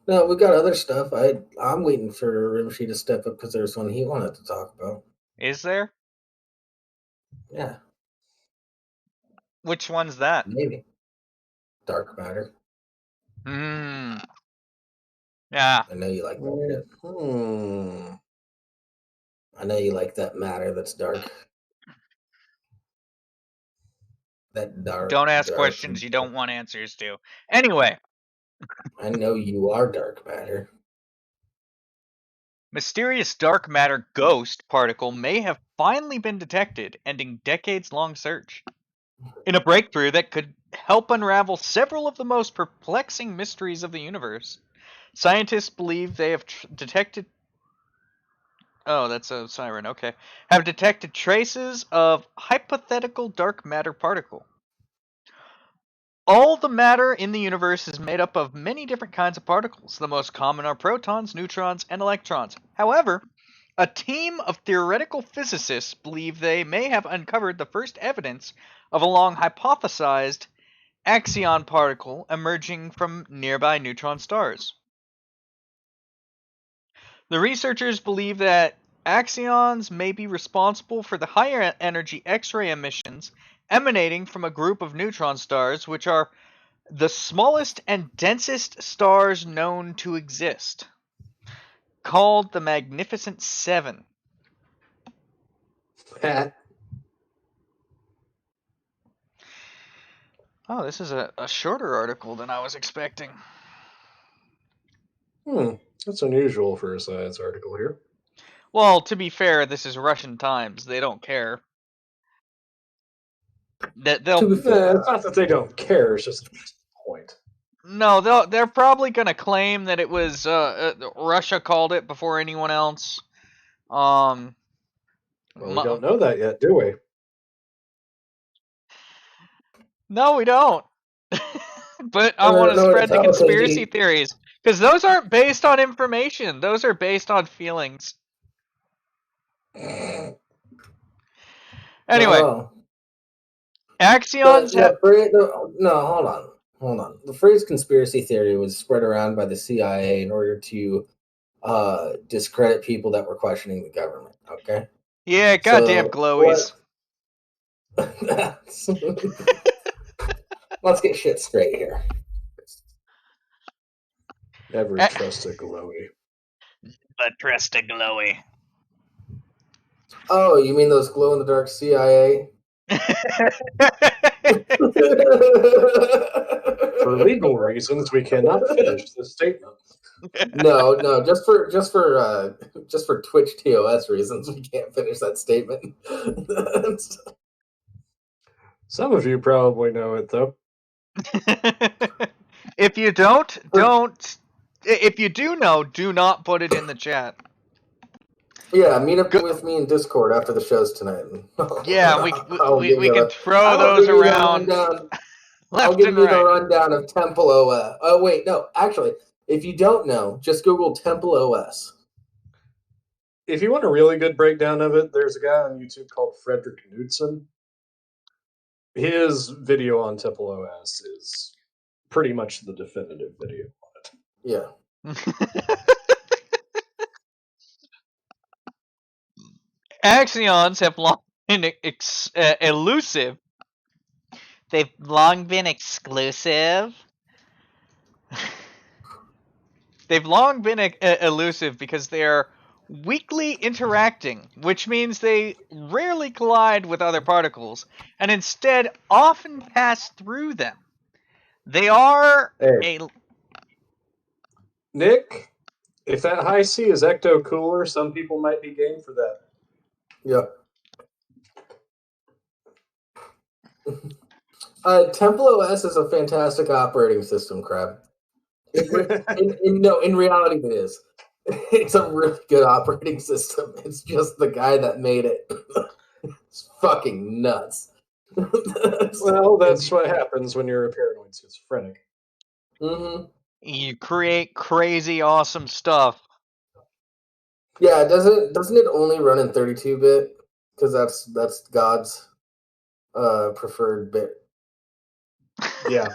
No, we got other stuff. I'm waiting for Rimshee to step up because there's one he wanted to talk about. Is there? Yeah, Which one's that? maybe. Dark matter. Hmm. Yeah. I know you like that shit. Hmm. I know you like that matter that's dark. That Don't ask dark. questions you don't want answers to. Anyway, I know you are dark matter. mysterious dark matter ghost particle may have finally been detected, ending decades-long search. In a breakthrough that could help unravel several of the most perplexing mysteries of the universe, scientists believe they have detected. Oh, that's a siren. Okay. Have detected traces of hypothetical dark matter particle. All the matter in the universe is made up of many different kinds of particles. The most common are protons, neutrons, and electrons. However, a team of theoretical physicists believe they may have uncovered the first evidence of a long hypothesized axion particle emerging from nearby neutron stars. The researchers believe that axions may be responsible for the higher energy X-ray emissions emanating from a group of neutron stars which are the smallest and densest stars known to exist, called the Magnificent Seven. Oh, this is a shorter article than I was expecting. That's unusual for a science article here. Well, to be fair, this is Russian Times. They don't care. They'll It's not that they don't care; it's just the point. No, they're probably gonna claim that it was Russia called it before anyone else. Well, we don't know that yet, do we? No, we don't. But I want to No, spread the no, conspiracy theories because those aren't based on information; those are based on feelings. Anyway, no. axions have. Hold on. The phrase conspiracy theory was spread around by the CIA in order to discredit people that were questioning the government. Okay. Yeah, goddamn glowies. Let's get shit straight here. Never trust a glowy. But trust a glowy. Oh, you mean those glow in the dark CIA? For legal reasons, we cannot finish this statement. No, just for Twitch TOS reasons, we can't finish that statement. Some of you probably know it, though. If you don't. If you do know, do not put it in the chat. Yeah, meet up with me in Discord after the shows tonight. Yeah, we can throw those around. I'll give you the rundown of Temple OS. Oh wait, no, actually, if you don't know, just Google Temple OS. If you want a really good breakdown of it, there's a guy on YouTube called Frederick Knudsen. His video on Temple OS is pretty much the definitive video on it. Yeah. Axions have long been elusive. They've long been exclusive. They've long been elusive because they are weakly interacting, which means they rarely collide with other particles, and instead often pass through them. They are Nick, if that high C is ecto cooler, some people might be game for that. Yeah. Temple OS is a fantastic operating system, Crab. In reality, it is. It's a really good operating system. It's just the guy that made it. It's fucking nuts. Well, that's what happens when you're a paranoid schizophrenic. Mm-hmm. You create crazy, awesome stuff. Yeah, doesn't it only run in 32-bit? Because that's God's preferred bit. Yeah.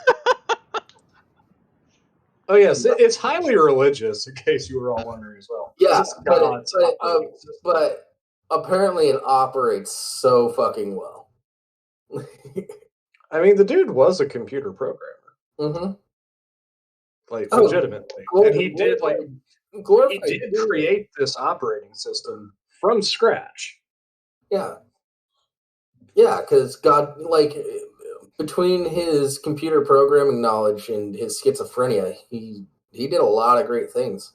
Oh yes, it's highly religious. In case you were all wondering as well. Yeah, but apparently it operates so fucking well. I mean, the dude was a computer programmer. Mm-hmm. Like legitimately, and he did create this operating system from scratch. Yeah, because God, like, between his computer programming knowledge and his schizophrenia, he did a lot of great things.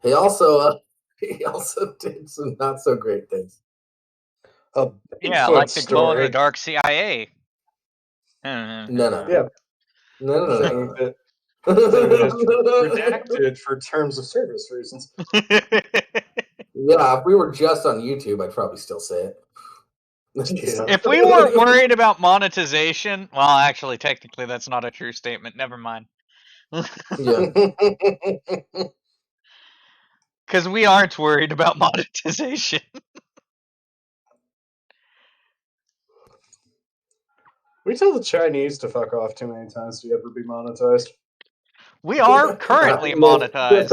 He also did some not so great things. Yeah, like the glow in the dark CIA. No. Yeah. No. Redacted for terms of service reasons. Yeah, if we were just on YouTube, I'd probably still say it. Yeah. If we weren't worried about monetization, well, actually, technically, that's not a true statement. Never mind. Yeah. Because we aren't worried about monetization. We tell the Chinese to fuck off too many times to ever be monetized. We are currently monetized.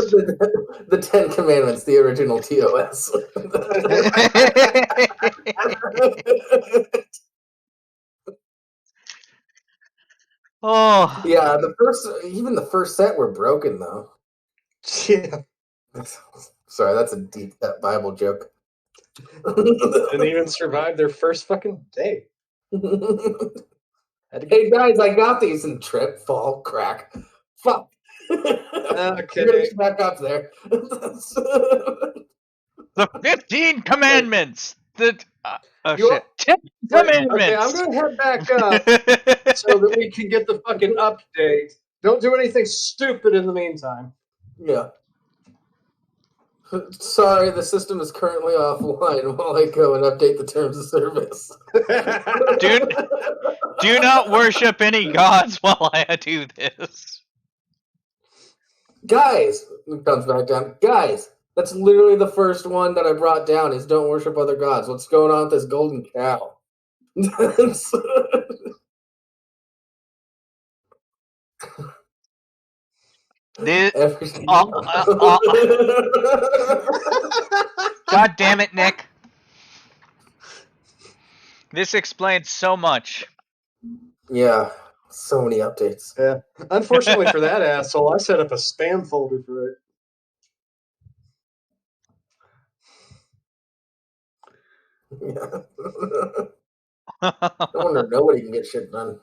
The 10 Commandments, the original TOS. Oh. Yeah, even the first set were broken though. Yeah. Sorry, that's a deep Bible joke. Didn't even survive their first fucking day. Hey guys, I got these and trip, fall, crack. Fuck. Okay. You're gonna get back up there. The 15 commandments. Oh You shit. 10 okay, commandments. I'm gonna head back up so that we can get the fucking update. Don't do anything stupid in the meantime. Yeah. Sorry, the system is currently offline while I go and update the terms of service. Do not worship any gods while I do this. Guys, it comes back down. Guys, that's literally the first one that I brought down is don't worship other gods. What's going on with this golden cow? This, Every- God damn it, Nick. This explains so much. Yeah, so many updates. Yeah. Unfortunately for that asshole, I set up a spam folder for it. Yeah. No wonder nobody can get shit done.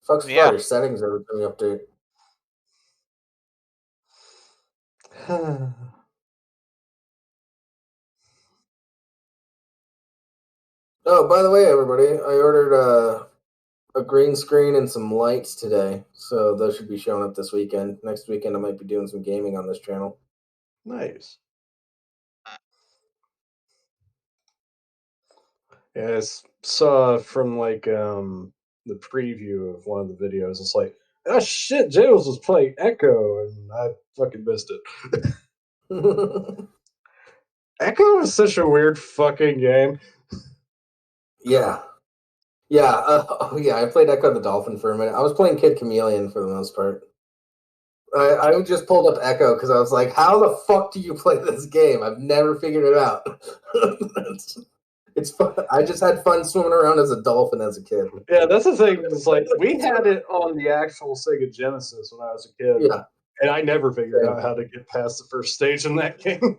Fucks Yeah. fire settings every time you update. Oh, by the way, everybody, I ordered a green screen and some lights today, so those should be showing up this weekend. Next weekend, I might be doing some gaming on this channel. Nice. Yeah, I saw from like the preview of one of the videos. It's like, oh shit, Jails was playing Echo, and I fucking missed it. Echo is such a weird fucking game. Yeah. Yeah. Oh, yeah. I played Echo the Dolphin for a minute. I was playing Kid Chameleon for the most part. I just pulled up Echo because I was like, how the fuck do you play this game? I've never figured it out. It's fun. I just had fun swimming around as a dolphin as a kid. Yeah, that's the thing. It's like we had it on the actual Sega Genesis when I was a kid. Yeah. And I never figured Same. out how to get past the first stage in that game.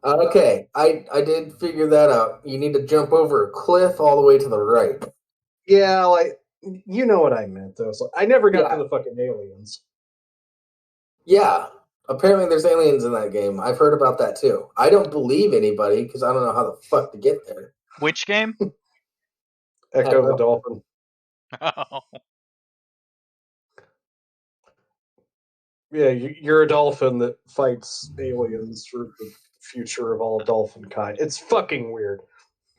Okay, I did figure that out. You need to jump over a cliff all the way to the right. Yeah, like you know what I meant though. So I never got to Yeah. the fucking aliens. Yeah, apparently there's aliens in that game. I've heard about that too. I don't believe anybody because I don't know how the fuck to get there. Which game? Echo the Dolphin. Oh. Yeah, you're a dolphin that fights aliens for the future of all dolphin kind. It's fucking weird.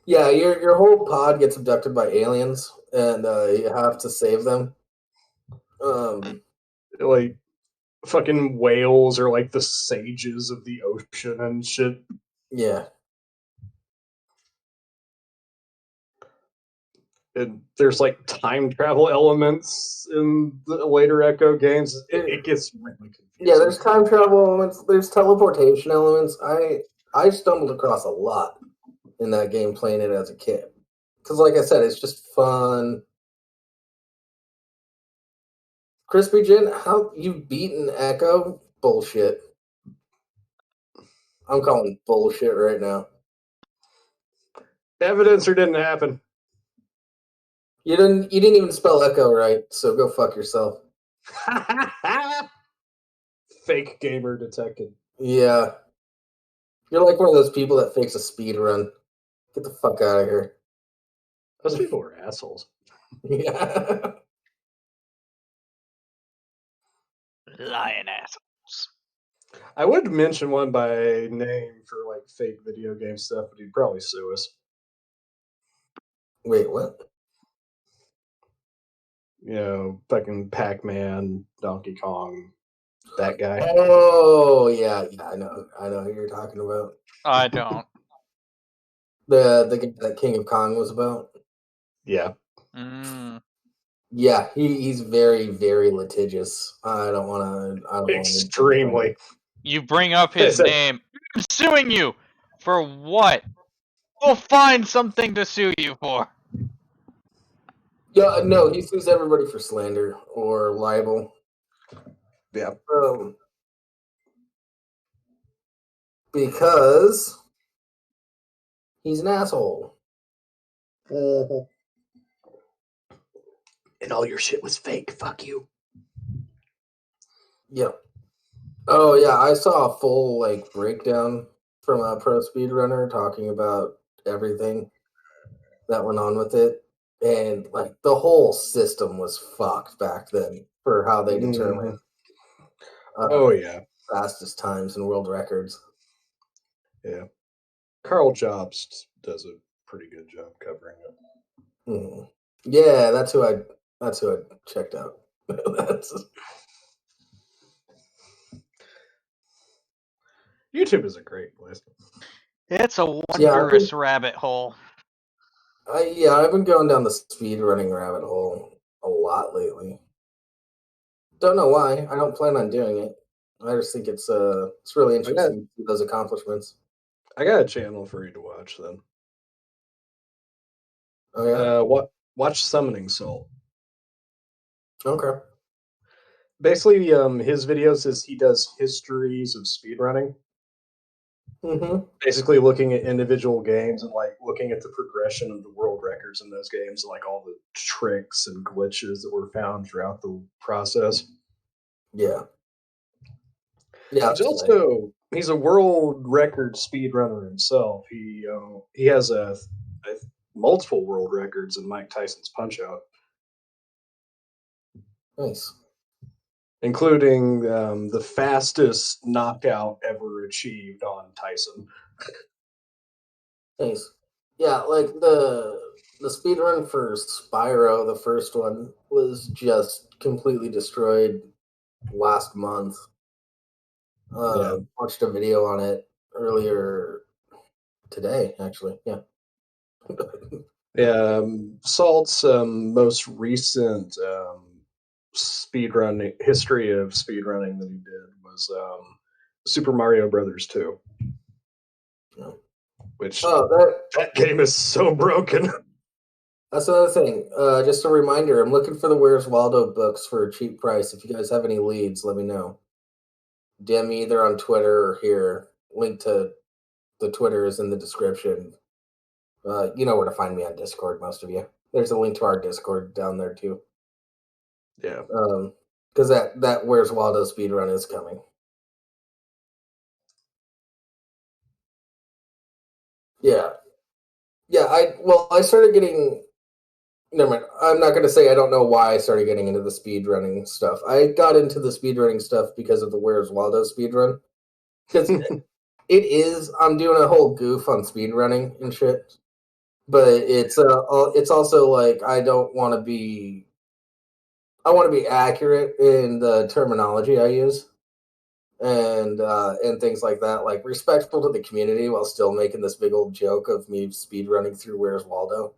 Yeah, your whole pod gets abducted by aliens, and you have to save them. Like fucking whales are like the sages of the ocean and shit. Yeah. And there's like time travel elements in the later Echo games. It gets really confusing. Yeah, there's time travel elements. There's teleportation elements. I stumbled across a lot in that game playing it as a kid. Because, like I said, it's just fun. Crispy Jin, how you've beaten Echo? Bullshit. I'm calling bullshit right now. Evidence or didn't happen. You didn't even spell Echo right, so go fuck yourself. Fake gamer detected. Yeah. You're like one of those people that fakes a speed run. Get the fuck out of here. Those people are assholes. Yeah. Lion assholes. I would mention one by name for like fake video game stuff, but he'd probably sue us. Wait, what? You know, fucking Pac-Man, Donkey Kong, that guy. Oh yeah, I know who you're talking about. I don't. The game that King of Kong was about. Yeah. Mm. Yeah, he's very, very litigious. I don't want to. Extremely. You bring up his name. I'm suing you for what? Go find something to sue you for. Yeah, no, he sues everybody for slander or libel. Yeah. Because he's an asshole. and all your shit was fake. Fuck you. Yep. Oh yeah, I saw a full like breakdown from a pro speedrunner talking about everything that went on with it, and like the whole system was fucked back then for how they determine Oh yeah, fastest times and world records. yeah. Carl Jobs does a pretty good job covering it. Mhm. Yeah, that's who I checked out. That's, YouTube is a great place. It's a yeah, wondrous rabbit hole. I've been going down the speed running rabbit hole a lot lately. Don't know why. I don't plan on doing it. I just think it's really I got interesting to see those accomplishments. I got a channel for you to watch then. Oh yeah. Watch Summoning Soul. Okay. Basically, his videos is he does histories of speedrunning. Mm-hmm. Basically, looking at individual games and like looking at the progression of the world records in those games, like all the tricks and glitches that were found throughout the process. Yeah. Yeah, He's that's tight. also he's a world record speedrunner himself. He has a multiple world records in Mike Tyson's Punch Out, Nice. including the fastest knockout ever achieved on Tyson. Nice. Yeah, like the speed run for Spyro, the first one, was just completely destroyed last month. Yeah, Watched a video on it earlier today, actually. Yeah. yeah. Salt's most recent speedrun history of speedrunning that he did was Super Mario Brothers 2, Yeah. which Oh, that game is so broken. that's another thing. Just a reminder, I'm looking for the Where's Waldo books for a cheap price. If you guys have any leads, let me know. DM me either on Twitter or here. Link to the Twitter is in the description. You know where to find me on Discord, most of you. There's a link to our Discord down there too. Yeah. Because that Where's Waldo speedrun is coming. Yeah, yeah. I started getting. Never mind. I'm not going to say I don't know why I started getting into the speedrunning stuff. I got into the speedrunning stuff because of the Where's Waldo speedrun. Because it is. I'm doing a whole goof on speedrunning and shit. But it's also like I don't want to be. I want to be accurate in the terminology I use. And things like that, like respectful to the community while still making this big old joke of me speed running through Where's Waldo.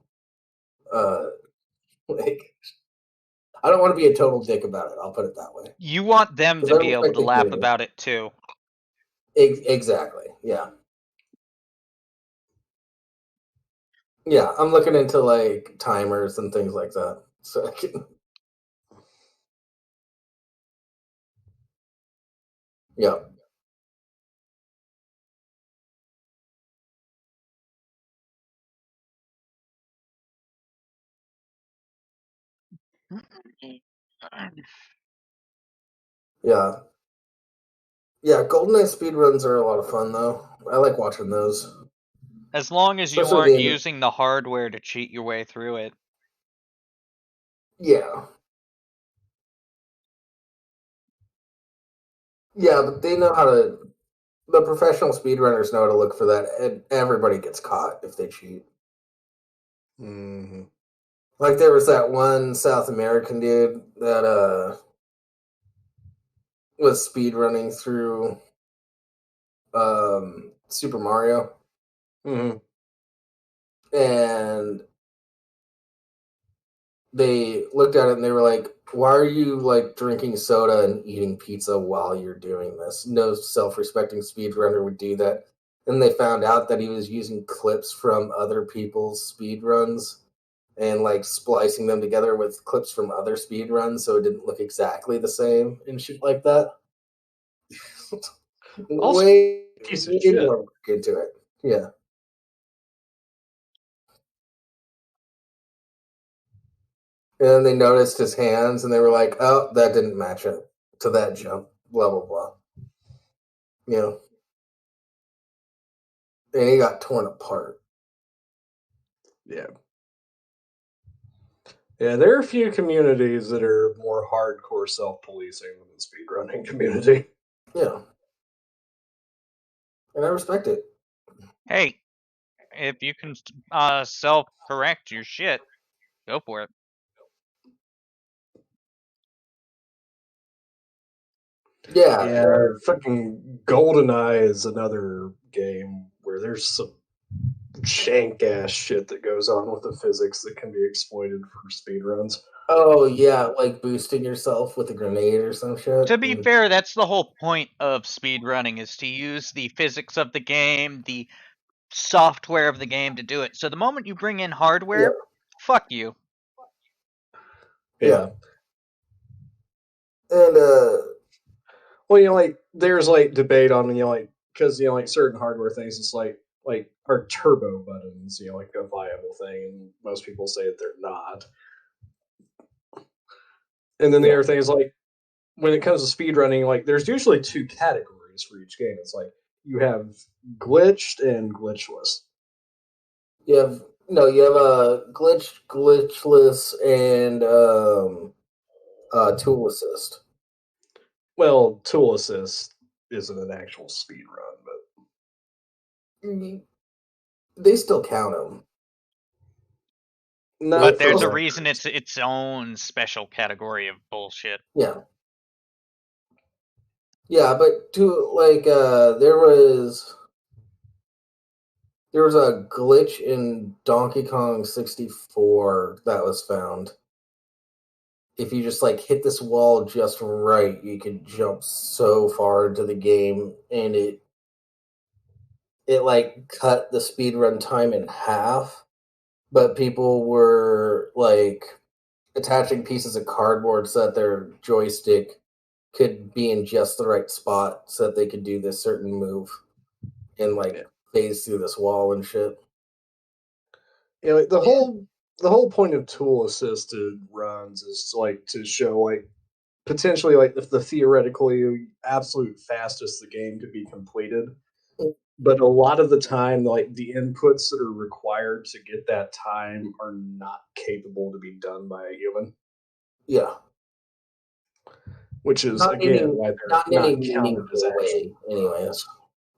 Uh, like I don't want to be a total dick about it. I'll put it that way You want them because to I be able respect to the laugh community. about it too. Exactly. Yeah. Yeah. I'm looking into like timers and things like that. So I can. Yeah. Yeah. Yeah. GoldenEye speed runs are a lot of fun though. I like watching those, As long as you especially aren't the end. using the hardware to cheat your way through it. Yeah. Yeah, but they know how to. The professional speedrunners know how to look for that, and everybody gets caught if they cheat. Mm-hmm. Like there was that one South American dude that was speedrunning through Super Mario, Mm-hmm. and they looked at it and they were like, "Why are you like drinking soda and eating pizza while you're doing this? No self-respecting speedrunner would do that." And they found out that he was using clips from other people's speedruns and like splicing them together with clips from other speedruns so it didn't look exactly the same and shit like that. Also, way, piece of way shit. more work into it. Yeah. And then they noticed his hands, and they were like, "Oh, that didn't match up to that jump." Blah blah blah. You know, and he got torn apart. Yeah. Yeah, there are a few communities that are more hardcore self-policing than the speedrunning community. Yeah, and I respect it. Hey, if you can self-correct your shit, go for it. Yeah, Yeah, fucking GoldenEye is another game where there's some jank ass shit that goes on with the physics that can be exploited for speedruns. oh yeah, like boosting yourself with a grenade or some shit. To be fair, that's the whole point of speedrunning, is to use the physics of the game, the software of the game to do it. So the moment you bring in hardware, fuck you. Yeah. And Well, like there's like debate on like because like certain hardware things, it's like are turbo buttons, like a viable thing, and most people say that they're not. And then the Yeah. other thing is like when it comes to speedrunning, like there's usually two categories for each game. It's like you have glitched and glitchless. you have a glitchless, and tool assist. Well, tool assist isn't an actual speed run, but Mhm. They still count them. not But for there's a records. reason it's its own special category of bullshit. Yeah. Yeah, but to like there was a glitch in Donkey Kong 64 that was found. If you just like hit this wall just right, you could jump so far into the game, and it like cut the speedrun time in half. But people were like attaching pieces of cardboard so that their joystick could be in just the right spot so that they could do this certain move and like Yeah. phase through this wall and shit. Like the whole point of tool assisted runs is like to show like potentially like the theoretically absolute fastest the game could be completed. But a lot of the time, like the inputs that are required to get that time are not capable to be done by a human, Yeah, which is again why they're not in any not counted as meaningful actual way. Anyways,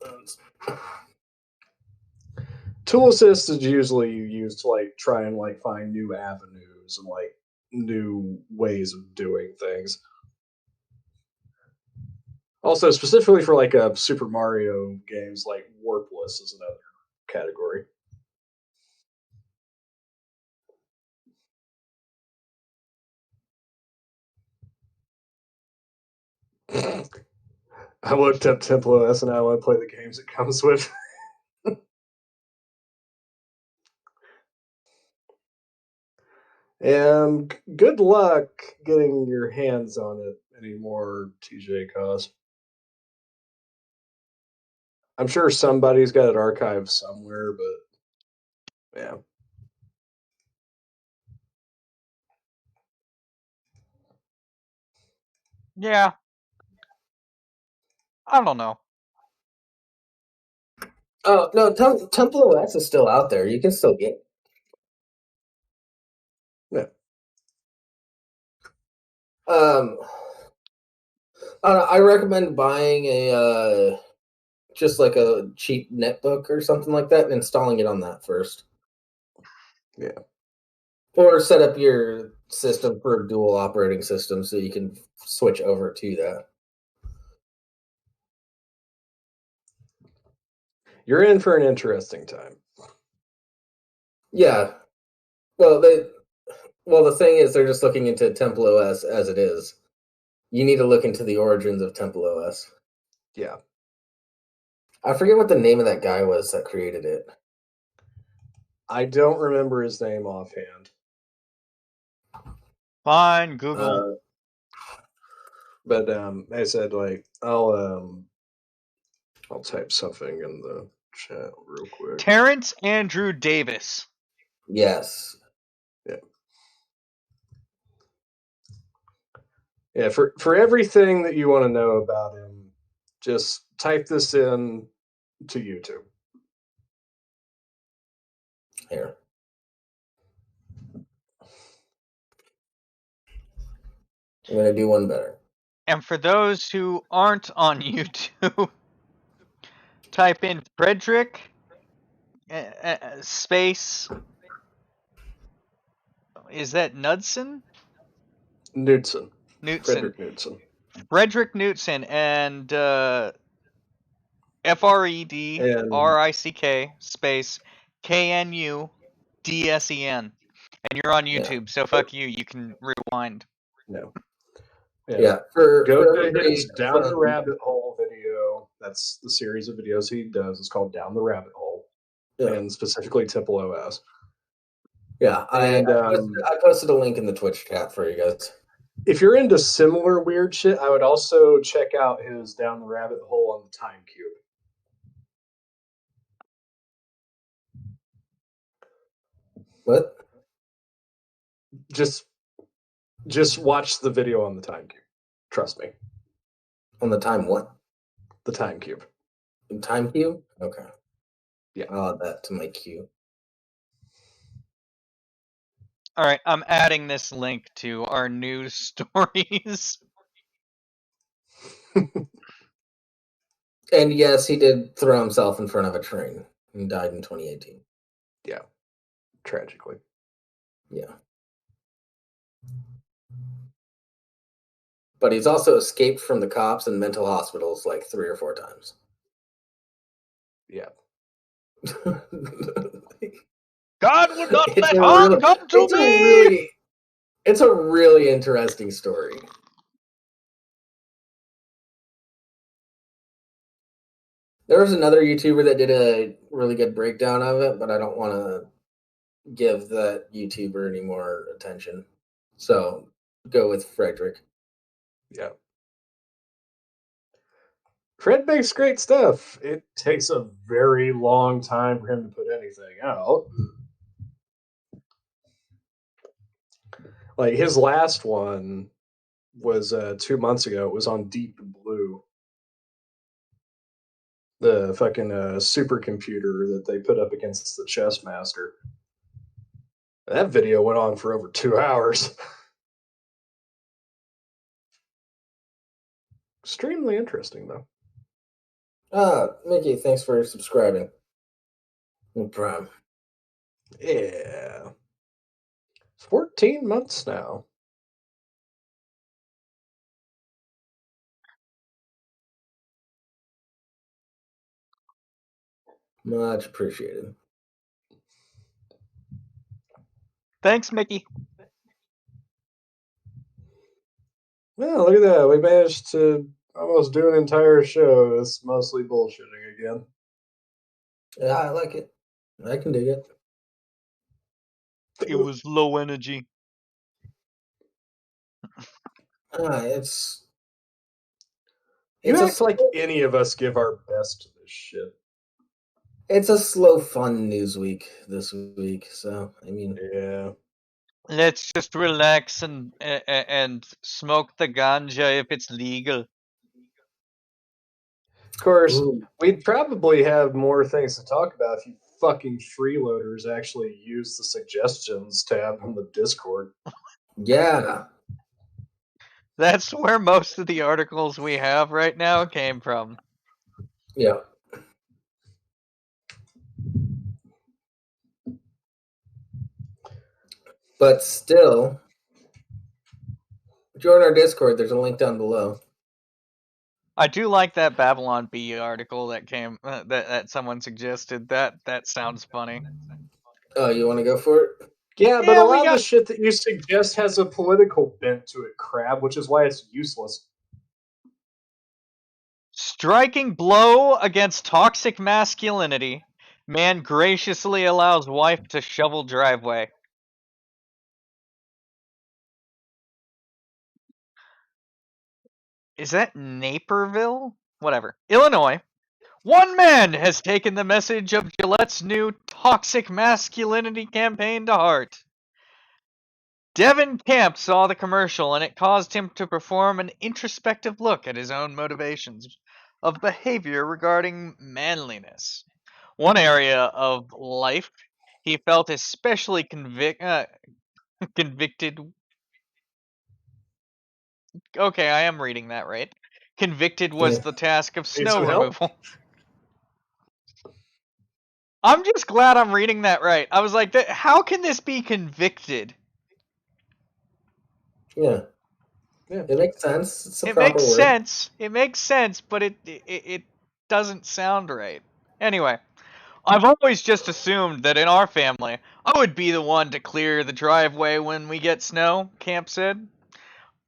runs. Tool assist is usually used to like try and like find new avenues and like new ways of doing things. Also, specifically for like Super Mario games, like warpless is another category. I looked up Temple OS and I want to play the games it comes with. And good luck getting your hands on it anymore, TJ Cause. I'm sure somebody's got it archived somewhere, but yeah. Yeah. I don't know. oh no, Temple OS is still out there. You can still get it. Yeah. I recommend buying a just like a cheap netbook or something like that and installing it on that first. Yeah. Or set up your system for a dual operating system so you can switch over to that. You're in for an interesting time. Yeah. Well, the thing is, they're just looking into Temple OS as it is. You need to look into the origins of Temple OS. Yeah. I forget what the name of that guy was that created it. I don't remember his name offhand. Fine, Google. But I said like I'll type something in the chat real quick. Terrence Andrew Davis. Yes. Yeah. Yeah, for everything that you want to know about him, just type this in to YouTube. Here. I'm gonna do one better. And for those who aren't on YouTube, type in Frederick space. Is that Knudsen? Knudsen. Knudsen. Frederick Knudsen. Frederick Knudsen and FREDRICK space KNUDSEN. And you're on YouTube, so fuck you. You can rewind. No. Yeah. Go For to everybody his Down the Rabbit Hole video. That's the series of videos he does. It's called Down the Rabbit Hole, and specifically Temple OS. Yeah, I posted a link in the Twitch chat for you guys. If you're into similar weird shit, I would also check out his Down the Rabbit Hole on the Time Cube. What? Just watch the video on the Time Cube. Trust me. On the time what? The Time Cube. Time cube? Okay. Yeah. I'll add that to my queue. All right, I'm adding this link to our news stories. And yes, he did throw himself in front of a train and died in 2018. Yeah. Tragically. Yeah. But he's also escaped from the cops and mental hospitals like 3 or 4 times. Yeah. God would not let harm come to me! It's a really interesting story. There was another YouTuber that did a really good breakdown of it, but I don't want to give that YouTuber any more attention. So go with Frederick. Yeah. Fred makes great stuff. It takes a very long time for him to put anything out. Like his last one was 2 months ago. It was on Deep Blue, the fucking supercomputer that they put up against the chess master. That video went on for over 2 hours. Extremely interesting, though. Mickey, thanks for subscribing. No problem. Yeah. 14 months now. Much appreciated. Thanks, Mickey. Well, look at that. We managed to almost do an entire show. It's mostly bullshitting again. Yeah, I like it. I can dig it. It was low energy. It's You a act like any of us give our best to this shit. It's a slow, fun news week this week. So, I mean, Yeah. Let's just relax and smoke the ganja if it's legal. Of course, ooh, we'd probably have more things to talk about if you fucking freeloaders actually use the suggestions tab on the Discord. yeah. That's where most of the articles we have right now came from. Yeah. But still, join our Discord. There's a link down below. I do like that Babylon Bee article that came that someone suggested. That sounds funny. Oh, you want to go for it? Yeah, but Yeah, a we lot of got- the shit that you suggest has a political bent to it, Crab, which is why it's useless. Striking blow against toxic masculinity. Man graciously allows wife to shovel driveway. Is that Naperville? Whatever. Illinois. One man has taken the message of Gillette's new toxic masculinity campaign to heart. Devin Camp saw the commercial and it caused him to perform an introspective look at his own motivations of behavior regarding manliness. One area of life he felt especially convicted. Okay, I am reading that right. Convicted was Yeah. the task of Need snow some help? removal. I'm just glad I'm reading that right. I was like, how can this be convicted? Yeah. Yeah. It makes sense. It's a It proper makes word. sense. It makes sense, but it doesn't sound right. Anyway, I've always just assumed that in our family, I would be the one to clear the driveway when we get snow, Camp said.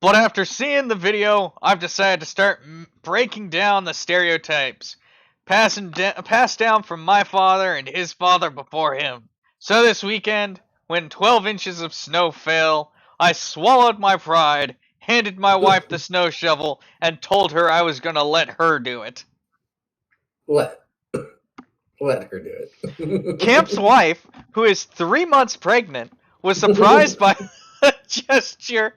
But after seeing the video, I've decided to start breaking down the stereotypes passed down from my father and his father before him. So this weekend, when 12 inches of snow fell, I swallowed my pride, handed my wife the snow shovel, and told her I was going to let her do it. Let her do Camp's it. wife, who is 3 months pregnant, was surprised by the gesture,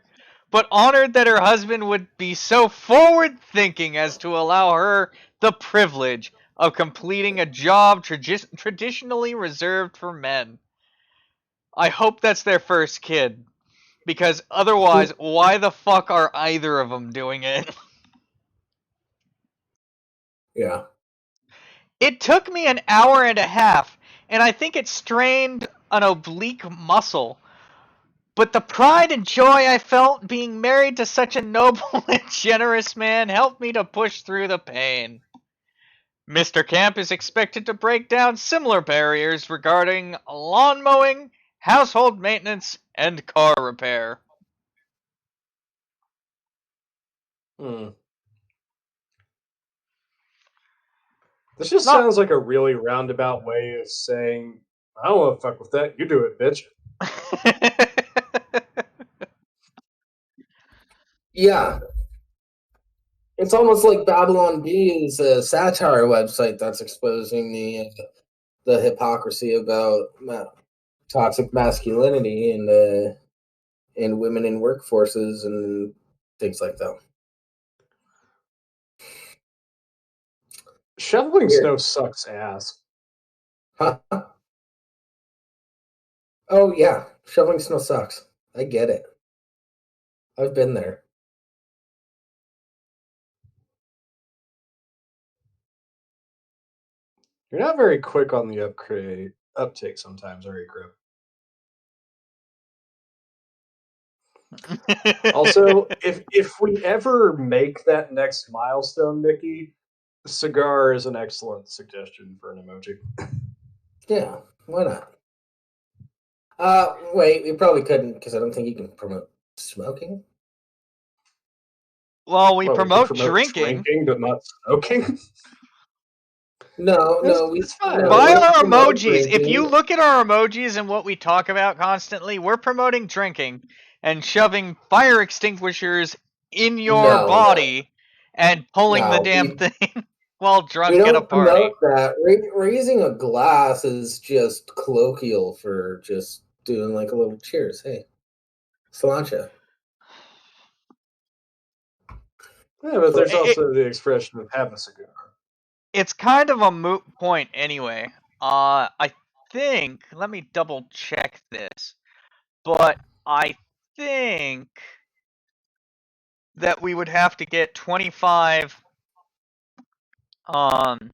but honored that her husband would be so forward thinking as to allow her the privilege of completing a job traditionally reserved for men. I hope that's their first kid, because otherwise, why the fuck are either of them doing it? Yeah. It took me an hour and a half, and I think it strained an oblique muscle. But the pride and joy I felt being married to such a noble and generous man helped me to push through the pain. Mr. Camp is expected to break down similar barriers regarding lawn mowing, household maintenance, and car repair. Hmm. This just Not. sounds like a really roundabout way of saying, I don't want to fuck with that. You do it, bitch. Yeah. It's almost like Babylon Bee is a satire website that's exposing the hypocrisy about toxic masculinity and women in workforces and things like that. Shoveling Weird. snow sucks ass. Huh? Oh yeah, shoveling snow sucks. I get it. I've been there. You're not very quick on the uptake sometimes, are you, Grip? Also, if we ever make that next milestone, Mickey, cigar is an excellent suggestion for an emoji. Yeah, why not? Wait, we probably couldn't because I don't think you can promote smoking. Well, we Well, we can promote promote drinking. drinking, but not smoking. No, no, It's fine. no, Buy we our promote emojis. If you drinking. look at our emojis and what we talk about constantly, we're promoting drinking and shoving fire extinguishers in your No, body and pulling the no, damn thing while we drunk at a don't promote party. that. Raising a glass is just colloquial for just doing like a little cheers. Hey, sláinte. Yeah, but there's It, also the expression of have a cigar. it's kind of a moot point anyway. I think, let me double check this, but I think that we would have to get 25 um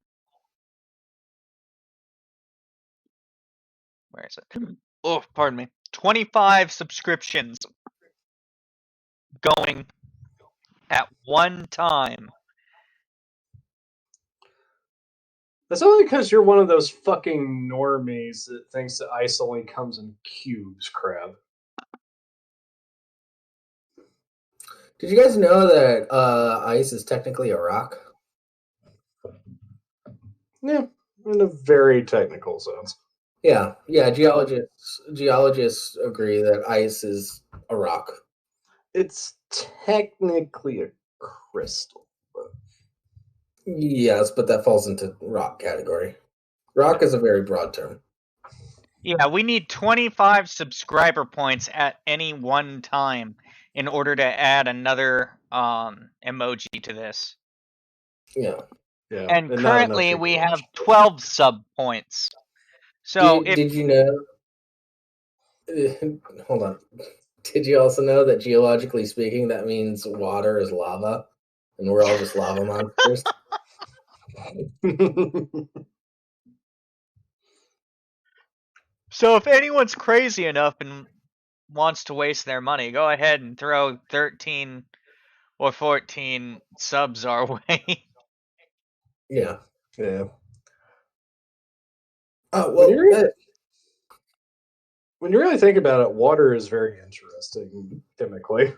where is it? Oh, pardon me. 25 subscriptions going at one time. That's only because you're one of those fucking normies that thinks that ice only comes in cubes, crab. Did you guys know that ice is technically a rock? Yeah, in a very technical sense. Yeah, yeah. Geologists agree that ice is a rock. It's technically a crystal. But Yes, but that falls into rock category. Rock yeah. is a very broad term. Yeah, we need 25 subscriber points at any one time in order to add another emoji to this. Yeah. Yeah, And not enough currently people we watch. have 12 sub points. So if Did you know? Hold on. Did you also know that geologically speaking, that means water is lava, and we're all just lava monsters? so if anyone's crazy enough and wants to waste their money, go ahead and throw 13 or 14 subs our way. Yeah. Yeah. Oh When well. you when you really think about it, water is very interesting chemically.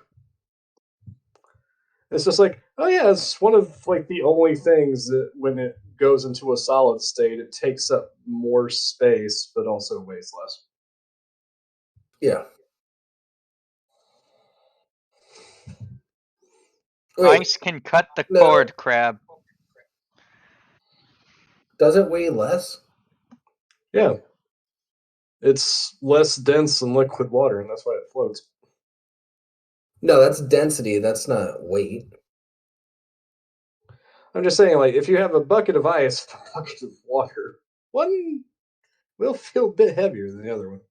It's just like, oh yeah, it's one of like the only things that when it goes into a solid state, it takes up more space, but also weighs less. Yeah. Wait. Ice can cut the No. cord, Crab. Does it weigh less? Yeah, it's less dense than liquid water, and that's why it floats. No, that's density. That's not weight. I'm just saying, like, if you have a bucket of ice, and a bucket of water, one will feel a bit heavier than the other one.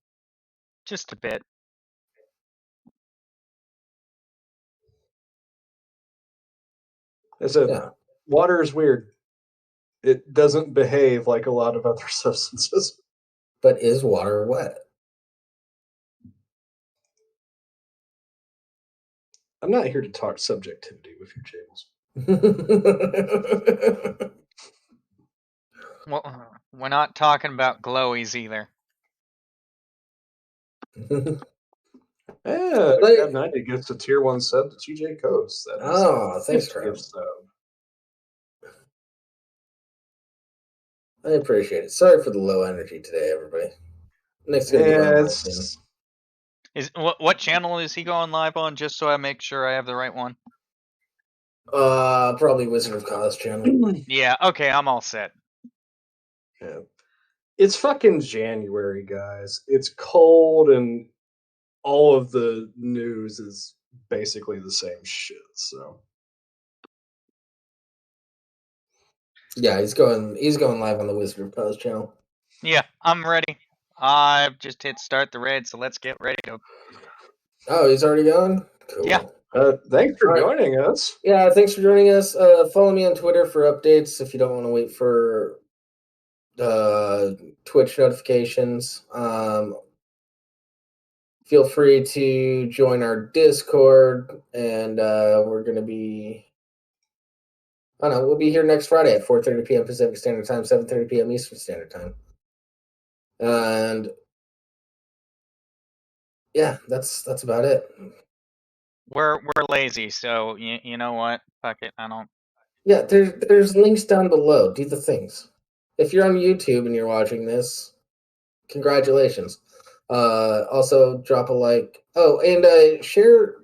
Just a bit. I said, Yeah. water is weird. It doesn't behave like a lot of other substances. But is water wet? I'm not here to talk subjectivity with you, Jables. Well, we're not talking about glowies either. Yeah, Like- Crab 90 gets a tier 1 sub to TJ Coast. That is Oh, thanks, 50th Crab. sub. I appreciate it. Sorry for the low energy today, everybody. Next is gonna be Yeah, online. it's Is what channel is he going live on? Just so I make sure I have the right one. Probably Wizard of Cause channel. Yeah. Okay, I'm all set. yeah. It's fucking January, guys. It's cold and all of the news is basically the same shit. So Yeah, he's going live on the Wizard of Cause channel. Yeah, I'm ready. I've just hit start the raid, so let's get ready to. Oh, he's already gone? Cool. Yeah. thanks for All right. joining us. Yeah, thanks for joining us. Follow me on Twitter for updates if you don't want to wait for Twitch notifications. Feel free to join our Discord, and we're going to be. I don't know. We'll be here next Friday at 4:30 p.m. Pacific Standard Time, 7:30 p.m. Eastern Standard Time, and yeah, that's about it. We're lazy, so you know what? Fuck it. I don't. Yeah, there's links down below. Do the things. If you're on YouTube and you're watching this, congratulations. Also, drop a like. Oh, and share.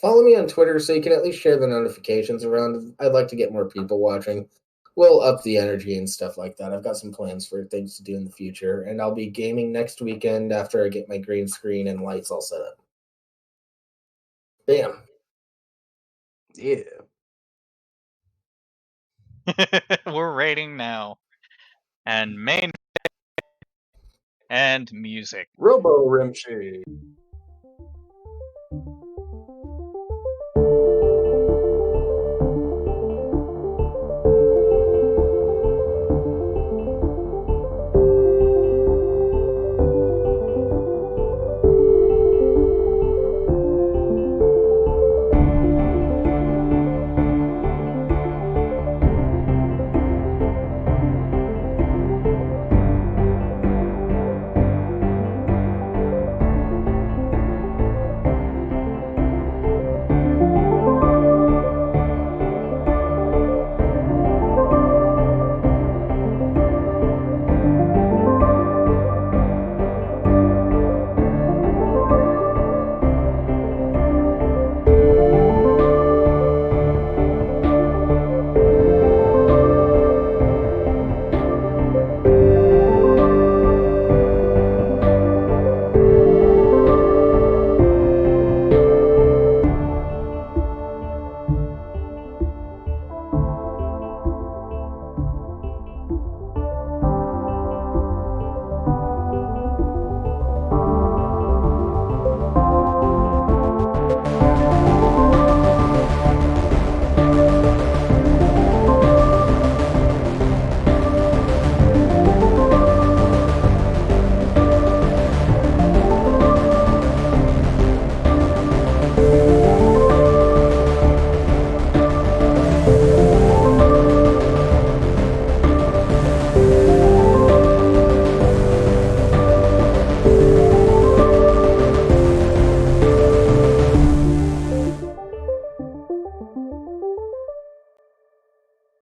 Follow me on Twitter so you can at least share the notifications around. I'd like to get more people watching. We'll up the energy and stuff like that. I've got some plans for things to do in the future, and I'll be gaming next weekend after I get my green screen and lights all set up. Bam. Yeah. We're raiding now, and main and music. Robo Rimshee.